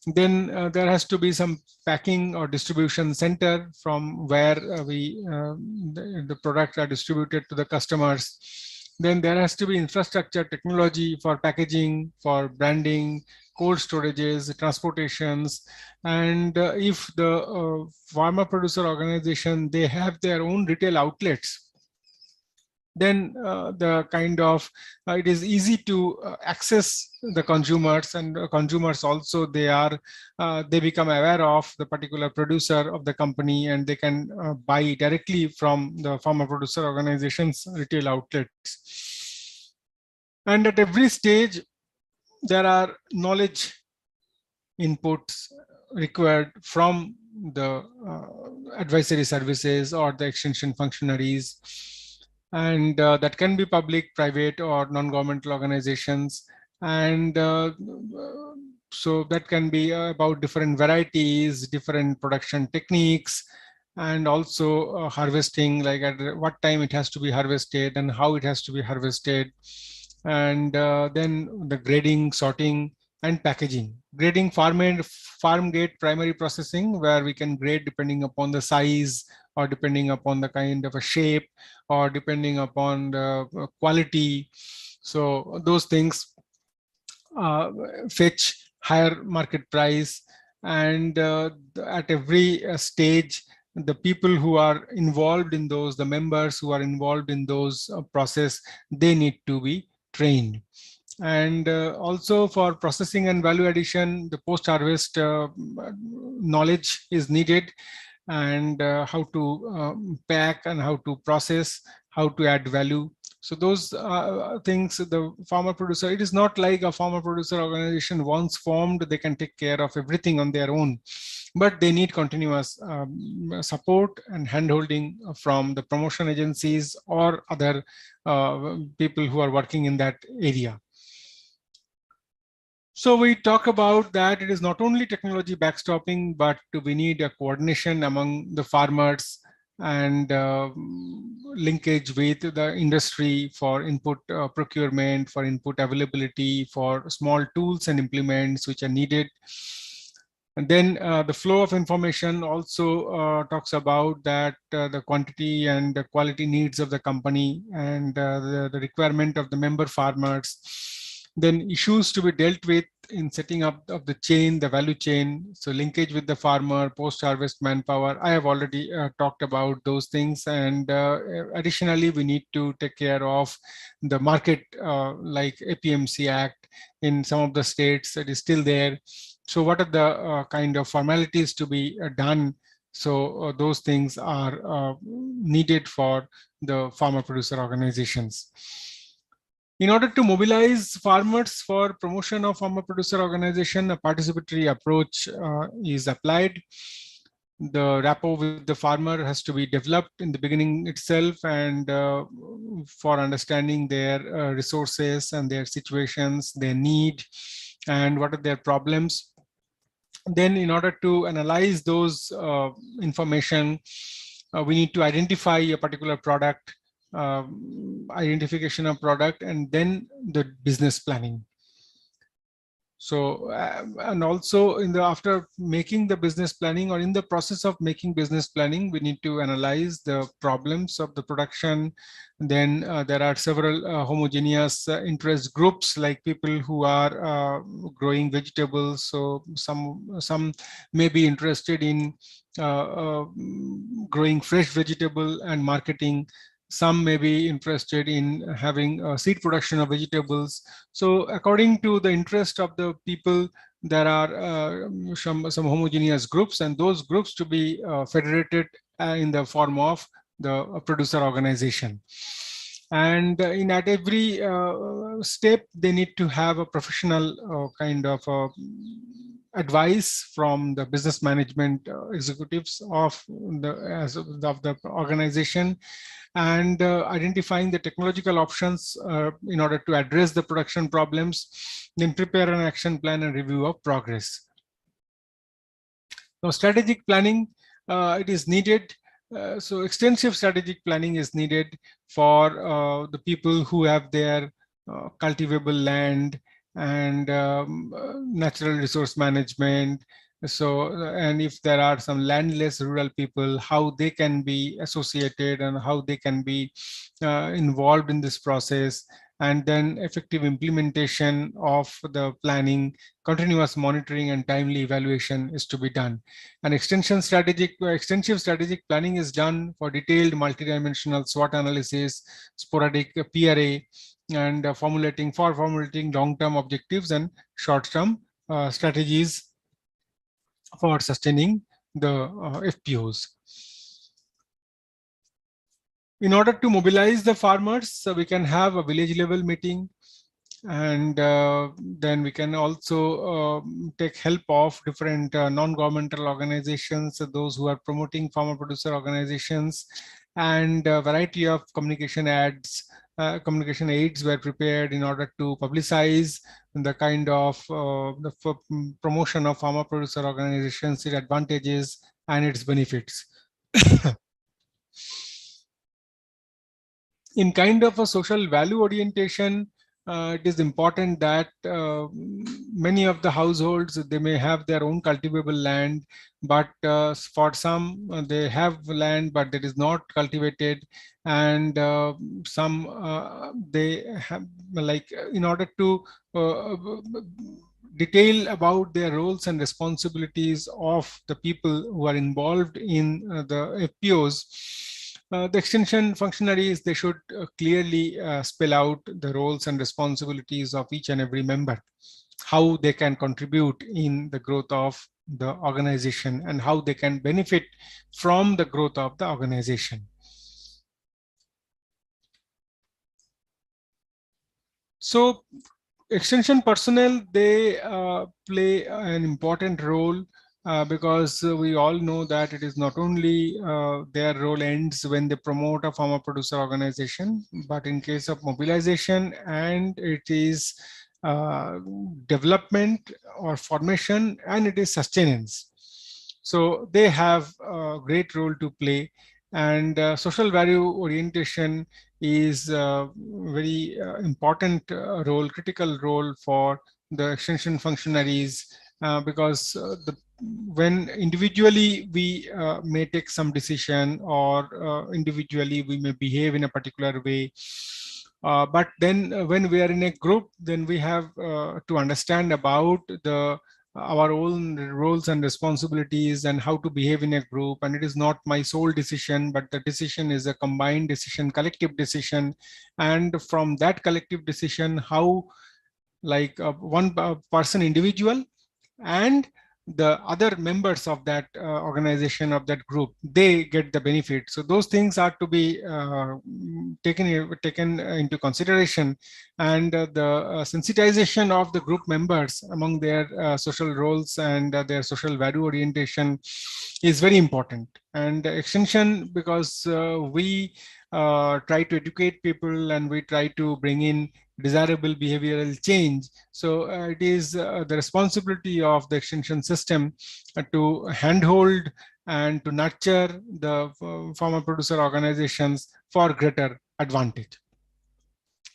Then there has to be some packing or distribution center from where the products are distributed to the customers. Then there has to be infrastructure technology for packaging, for branding, cold storages, transportations. And if the farmer producer organization, they have their own retail outlets, then the kind of it is easy to access the consumers, and consumers also, they become aware of the particular producer of the company, and they can buy directly from the farmer producer organization's retail outlets. And at every stage there are knowledge inputs required from the advisory services or the extension functionaries, and that can be public, private, or non-governmental organizations. And so that can be about different varieties, different production techniques, and also harvesting, like at what time it has to be harvested and how it has to be harvested. And then the grading, sorting, and packaging. Grading, farm gate primary processing, where we can grade depending upon the size or depending upon the kind of a shape or depending upon the quality. So those things fetch higher market price. And at every stage, the people who are involved in those, the members who are involved in those process, they need to be trained. And also for processing and value addition, the post-harvest knowledge is needed, and how to pack and how to process, how to add value. So those things, the farmer producer, it is not like a farmer producer organization once formed, they can take care of everything on their own, but they need continuous support and handholding from the promotion agencies or other people who are working in that area. So we talk about that it is not only technology backstopping, but we need a coordination among the farmers and linkage with the industry for input procurement, for input availability, for small tools and implements which are needed. And then the flow of information also talks about that the quantity and the quality needs of the company, and the requirement of the member farmers. Then issues to be dealt with in setting up of the chain, the value chain. So linkage with the farmer, post-harvest manpower. I have already talked about those things. And additionally, we need to take care of the market, like APMC Act in some of the states that is still there. So what are the kind of formalities to be done? So those things are needed for the farmer producer organizations. In order to mobilize farmers for promotion of farmer producer organization, a participatory approach is applied. The rapport with the farmer has to be developed in the beginning itself, and for understanding their resources and their situations, their need, and what are their problems. Then in order to analyze those information, we need to identify a particular product identification of product, and then the business planning. So, and also in the after making the business planning, or in the process of making business planning, we need to analyze the problems of the production. Then there are several homogeneous interest groups, like people who are growing vegetables. So some may be interested in growing fresh vegetable and marketing. Some may be interested in having seed production of vegetables. So according to the interest of the people, there are some homogeneous groups, and those groups to be federated in the form of the producer organization. And in at every step, they need to have a professional kind of advice from the business management executives of the organization, and identifying the technological options in order to address the production problems, then prepare an action plan and review of progress. Now, strategic planning, it is needed. So extensive strategic planning is needed for the people who have their cultivable land and natural resource management. So, and if there are some landless rural people, how they can be associated and how they can be involved in this process, and then effective implementation of the planning, continuous monitoring and timely evaluation is to be done. An extensive strategic planning is done for detailed multidimensional SWOT analysis, sporadic PRA, and formulating long-term objectives and short-term strategies for sustaining the FPOs. In order to mobilize the farmers, so we can have a village level meeting, and then we can also take help of different non-governmental organizations, those who are promoting farmer producer organizations, and a variety of communication aids were prepared in order to publicize the kind of promotion of farmer producer organizations, its advantages and its benefits. In kind of a social value orientation, it is important that many of the households, they may have their own cultivable land, but for some they have land but that is not cultivated, and some they have, like, in order to detail about their roles and responsibilities of the people who are involved in the FPOs. The extension functionaries, they should clearly spell out the roles and responsibilities of each and every member, how they can contribute in the growth of the organization and how they can benefit from the growth of the organization. So extension personnel, they play an important role because we all know that it is not only their role ends when they promote a farmer producer organization, but in case of mobilization, and it is development or formation, and it is sustenance. So they have a great role to play, and social value orientation is a very important role, critical role for the extension functionaries, because when individually we may take some decision, or individually we may behave in a particular way, but then when we are in a group, then we have to understand about our own roles and responsibilities and how to behave in a group. And it is not my sole decision, but the decision is a combined decision, collective decision. And from that collective decision, how, like, one person individual and the other members of that organization, of that group, they get the benefit. So those things are to be taken into consideration, and the sensitization of the group members among their social roles and their social value orientation is very important. And extension, because we try to educate people and we try to bring in desirable behavioral change. So it is the responsibility of the extension system to handhold and to nurture the farmer producer organizations for greater advantage.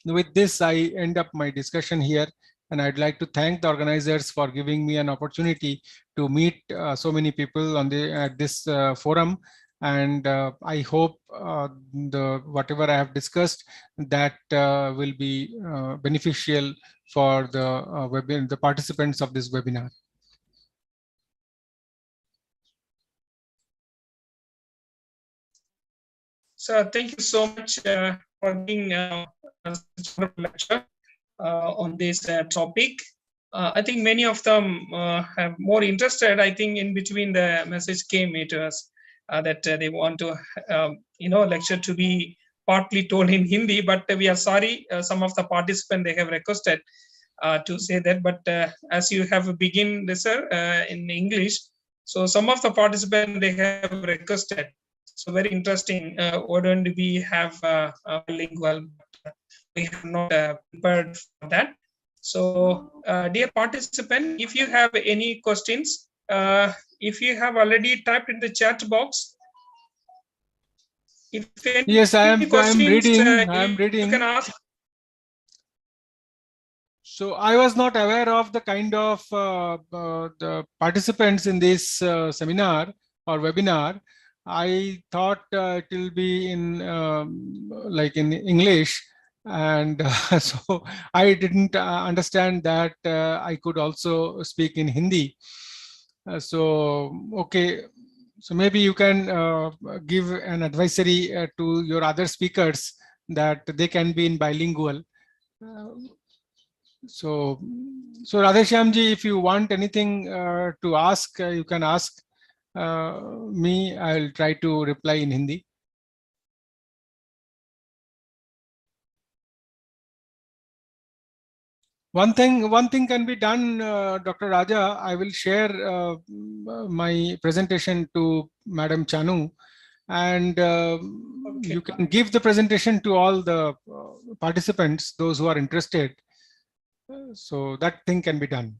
With this, I end up my discussion here, and I'd like to thank the organizers for giving me an opportunity to meet so many people on at this forum. And I hope whatever I have discussed, that will be beneficial for the participants of this webinar. So thank you so much for being such a lecture on this topic. I think many of them have more interested. I think in between the message came to us that they want to, lecture to be partly told in Hindi, but we are sorry, some of the participants, they have requested to say that, but as you have begin this in English, so some of the participants, they have requested. So very interesting. Why don't we have bilingual? We have not prepared for that. So, dear participant, if you have any questions, if you have already typed in the chat box, if any yes, I am reading. I am reading. You can ask. So I was not aware of the kind of the participants in this seminar or webinar. I thought it will be in like in English, and so I didn't understand that I could also speak in Hindi. So okay, so maybe you can give an advisory to your other speakers that they can be in bilingual. So Radheshyamji, if you want anything to ask, you can ask me. I'll try to reply in Hindi. One thing can be done, Dr. Raja. I will share my presentation to Madam Chanu, and Okay. you can give the presentation to all the participants, those who are interested. So that thing can be done.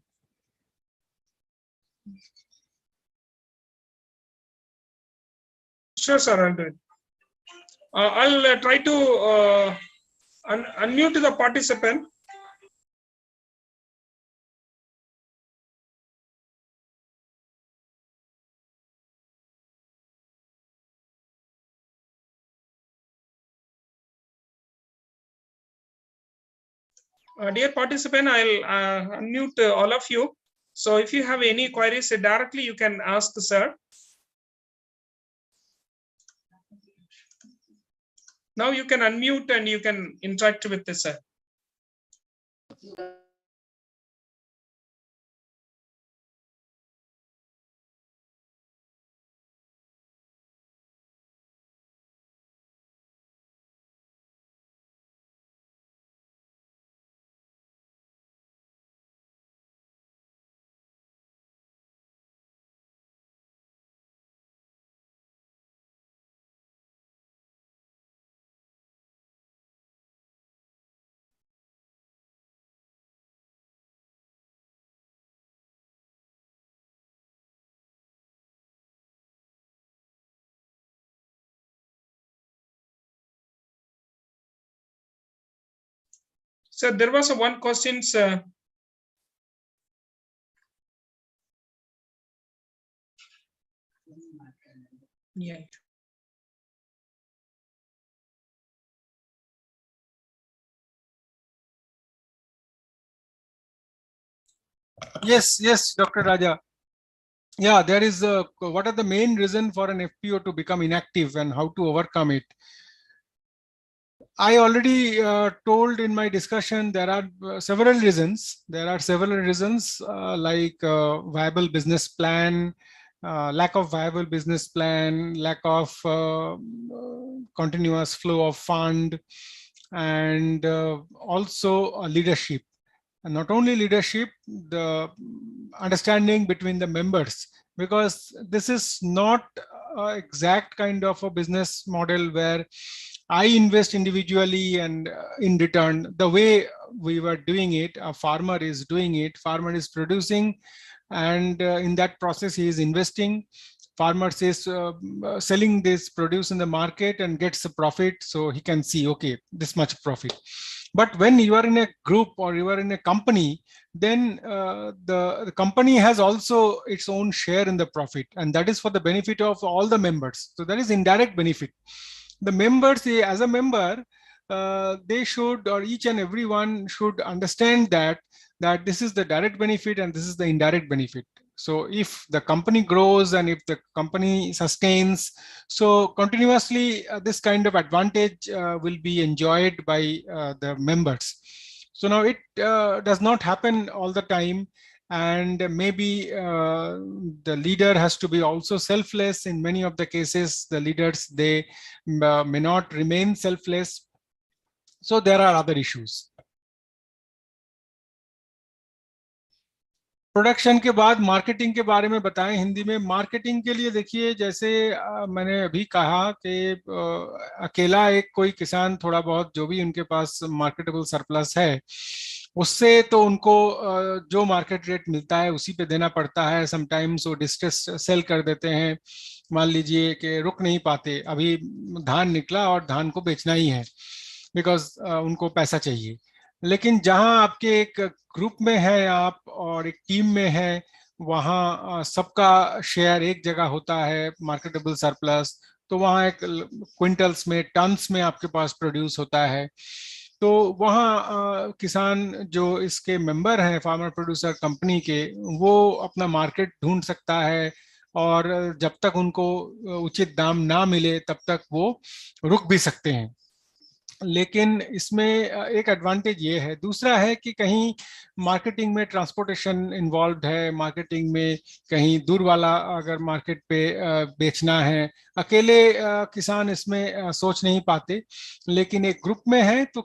Sure, sir, I'll do it. I'll try to unmute the participant. Dear participant, I'll unmute all of you. So if you have any queries directly, you can ask the sir. Now you can unmute and you can interact with the sir. So there was one question. Yeah. Yes, Dr. Raja. Yeah, there is what are the main reason for an FPO to become inactive and how to overcome it? I already told in my discussion there are several reasons. There are several reasons like viable business plan, lack of viable business plan, lack of continuous flow of fund, and also leadership. And not only leadership, the understanding between the members, because this is not exact kind of a business model where I invest individually and in return, the way we were doing it, a farmer is doing it, farmer is producing, and in that process he is investing. farmer is selling this produce in the market and gets a profit, so he can see, okay, this much profit. But when you are in a group or you are in a company, then the company has also its own share in the profit, and that is for the benefit of all the members. So that is indirect benefit. The members, as a member, they should, or each and everyone should understand that this is the direct benefit and this is the indirect benefit. So if the company grows and if the company sustains, so continuously this kind of advantage will be enjoyed by the members. So now it does not happen all the time, and maybe the leader has to be also selfless. In many of the cases, the leaders, they may not remain selfless. So there are other issues. Production के बाद marketing के बारे में बताएं हिंदी में। Marketing के लिए देखिए, जैसे मैंने अभी कहा कि अकेला एक कोई किसान थोड़ा बहुत जो भी उनके पास मार्केटेबल सरप्लस है, उससे तो उनको जो मार्केट रेट मिलता है उसी पे देना पड़ता है। समटाइम्स वो डिस्ट्रेस सेल कर देते हैं। मान लीजिए कि रुक नहीं पाते, अभी धान निकला और धान को बेचना ही है, बिकॉज उनको पैसा चाहिए। लेकिन जहां आपके एक ग्रुप में है आप और एक टीम में है, वहां सबका शेयर एक जगह होता है, मार्केटेबल सरप्लस, तो वहां एक क्विंटल्स में, टन्स में आपके पास प्रोड्यूस होता है। तो वहाँ किसान जो इसके मेंबर हैं फार्मर प्रोड्यूसर कंपनी के, वो अपना मार्केट ढूंढ सकता है, और जब तक उनको उचित दाम ना मिले तब तक वो रुक भी सकते हैं। लेकिन इसमें एक एडवांटेज ये है। दूसरा है कि कहीं मार्केटिंग में ट्रांसपोर्टेशन इन्वॉल्व है, मार्केटिंग में कहीं दूर वाला अगर मार्केट पे बेचना है, अकेले किसान इसमें सोच नहीं पाते। लेकिन एक ग्रुप में है तो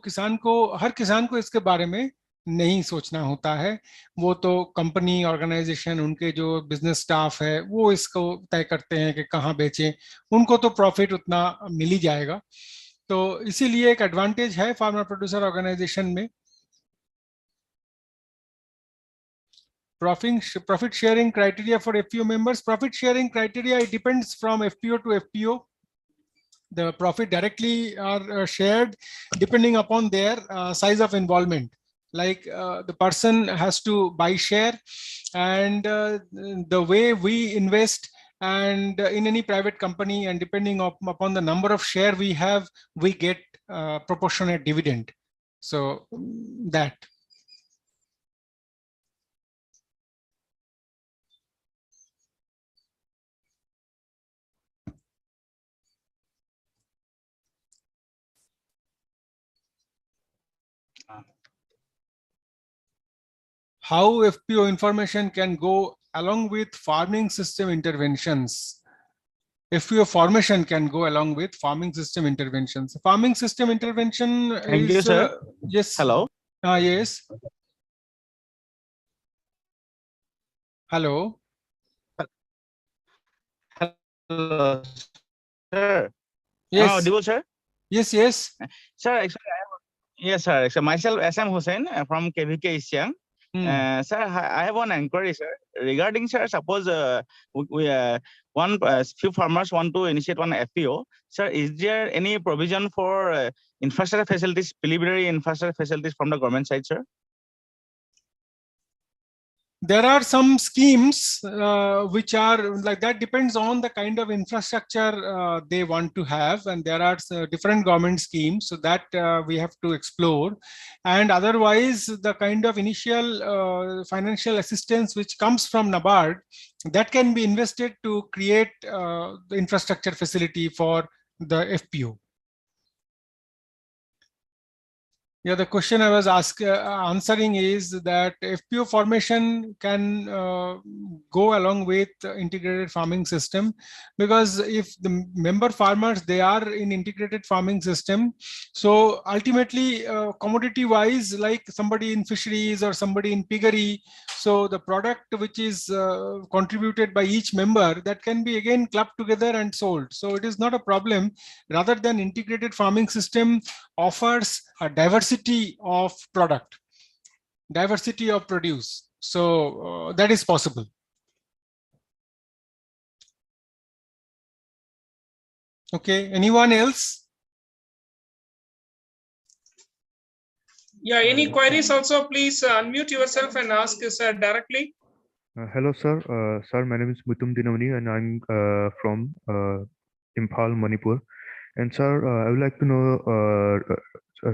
हर किसान को इसके बारे में नहीं सोचना होता है। वो तो कंपनी, ऑर्गेनाइजेशन, उनके जो बिजनेस स्टाफ है वो इसको तय करते हैं कि कहाँ बेचें, उनको तो प्रॉफिट उतना मिल ही जाएगा। तो इसीलिए एक एडवांटेज है फार्मर प्रोड्यूसर ऑर्गेनाइजेशन में। Profit sharing criteria for FPO members. Profit sharing criteria, it depends from FPO to FPO. The profit directly are shared depending upon their size of involvement. Like the person has to buy share, and the way we invest, and in any private company, and depending upon the number of share we have, we get proportionate dividend. So that. How FPO information can go along with farming system interventions. FPO formation can go along with farming system interventions. Farming system intervention Thank is, you, sir. yes. Hello. Yes. Hello. Hello, sir. Yes. Audible, sir? Yes, yes. Sir, actually, yes, sir. So myself, SM Hussain from KVK Isyang. Sir, I have one inquiry, sir. Regarding, sir, suppose few farmers want to initiate one FPO. Sir, is there any provision for infrastructure facilities, preliminary infrastructure facilities from the government side, sir? There are some schemes which are like that. Depends on the kind of infrastructure they want to have, and there are different government schemes, so that we have to explore. And otherwise, the kind of initial financial assistance which comes from NABARD, that can be invested to create the infrastructure facility for the FPO. Yeah, the question I was answering is that FPO formation can go along with integrated farming system, because if the member farmers, they are in integrated farming system, so ultimately commodity wise, like somebody in fisheries or somebody in piggery, so the product which is contributed by each member, that can be again clubbed together and sold. So it is not a problem. Rather than integrated farming system offers a diversity of product, diversity of produce. So that is possible. Okay, anyone else? Yeah, any queries also, please unmute yourself and ask sir directly. Hello, sir. Sir, my name is Mutum Dinawani, and I'm from Imphal, Manipur. And sir, I would like to know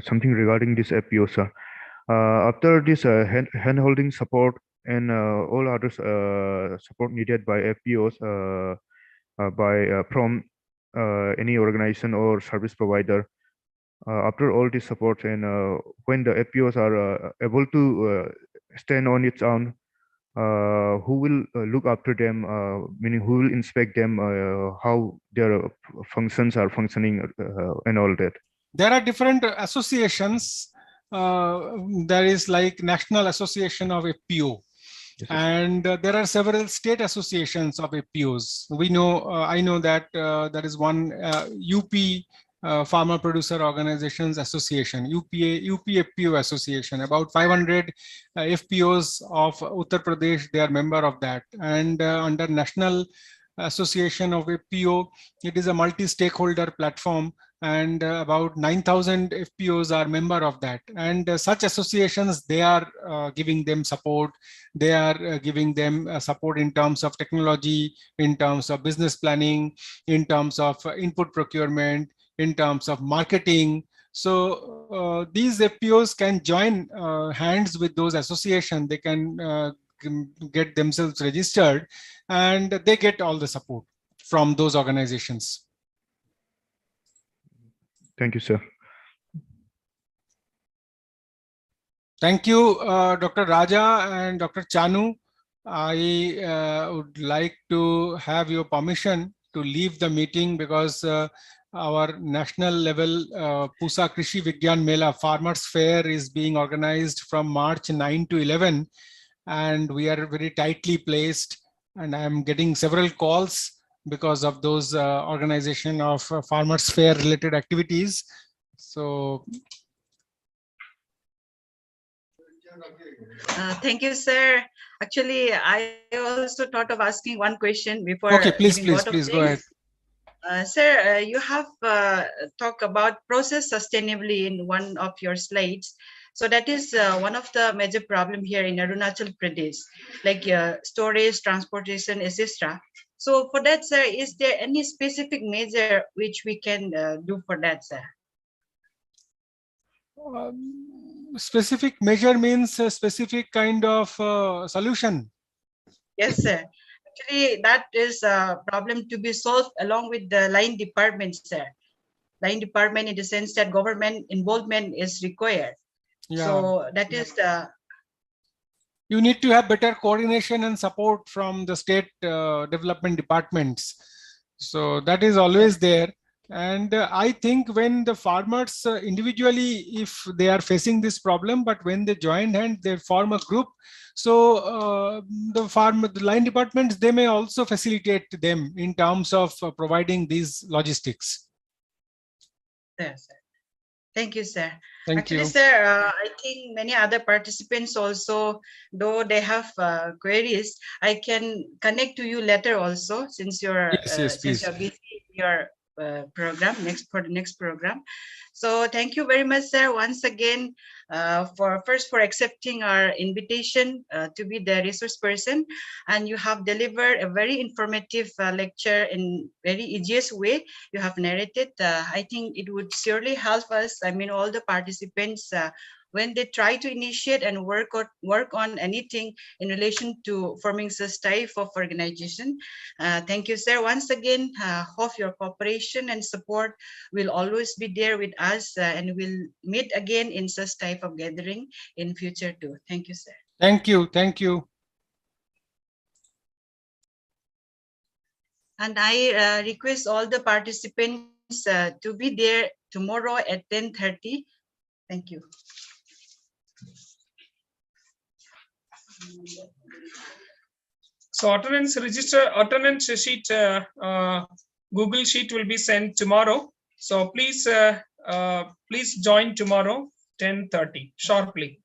something regarding this FPO, sir. After this hand-holding support and all other support needed by FPOs from any organization or service provider, after all this support and when the FPOs are able to stand on its own, who will look after them, meaning who will inspect them, how their functions are functioning, and all that? There are different associations. There is like National Association of FPO. Yes, sir. And there are several state associations of FPOs. We know, I know that there is one UP Farmer Producer Organizations Association, UP FPO Association. About 500 FPOs of Uttar Pradesh, they are member of that. And under National Association of FPO, it is a multi-stakeholder platform, and about 9,000 FPOs are member of that. And such associations, they are giving them support. They are giving them support in terms of technology, in terms of business planning, in terms of input procurement, in terms of marketing. So these FPOs can join hands with those associations. They can get themselves registered, and they get all the support from those organizations. Thank you, sir. Thank you, Dr. Raja and Dr. Chanu. I would like to have your permission to leave the meeting because our national level Pusa Krishi Vigyan Mela Farmers Fair is being organized from March 9 to 11, and we are very tightly placed, and I'm getting several calls because of those organization of Farmers Fair related activities. So Thank you, sir. Actually, I also thought of asking one question before. okay, please go ahead. Sir, you have talked about process sustainably in one of your slides. So that is one of the major problem here in Arunachal Pradesh, like storage, transportation, etc. So for that, sir, is there any specific measure which we can do for that, sir? Specific measure means a specific kind of solution. Yes, sir. Actually, that is a problem to be solved along with the line department, sir. Line department in the sense that government involvement is required. Yeah. So that is the. You need to have better coordination and support from the state development departments. So that is always there. And I think when the farmers individually, if they are facing this problem, but when they join hand, they form a group. So the line departments, they may also facilitate them in terms of providing these logistics. Yes, sir. Thank you, sir. Thank you. Sir, I think many other participants also, though they have queries, I can connect to you later also, since you're since you're busy in your program for the next program. So thank you very much, sir, once again for accepting our invitation to be the resource person, and you have delivered a very informative lecture in very easiest way. You have narrated. I think it would surely help us. I mean, all the participants when they try to initiate and work on anything in relation to forming such type of organization. Thank you, sir. Once again, hope your cooperation and support will always be there with us, and we'll meet again in such type of gathering in future too. Thank you, sir. Thank you. Thank you. And I request all the participants to be there tomorrow at 10:30. Thank you. So attendance sheet, Google sheet will be sent tomorrow. So please join tomorrow 10:30 sharply.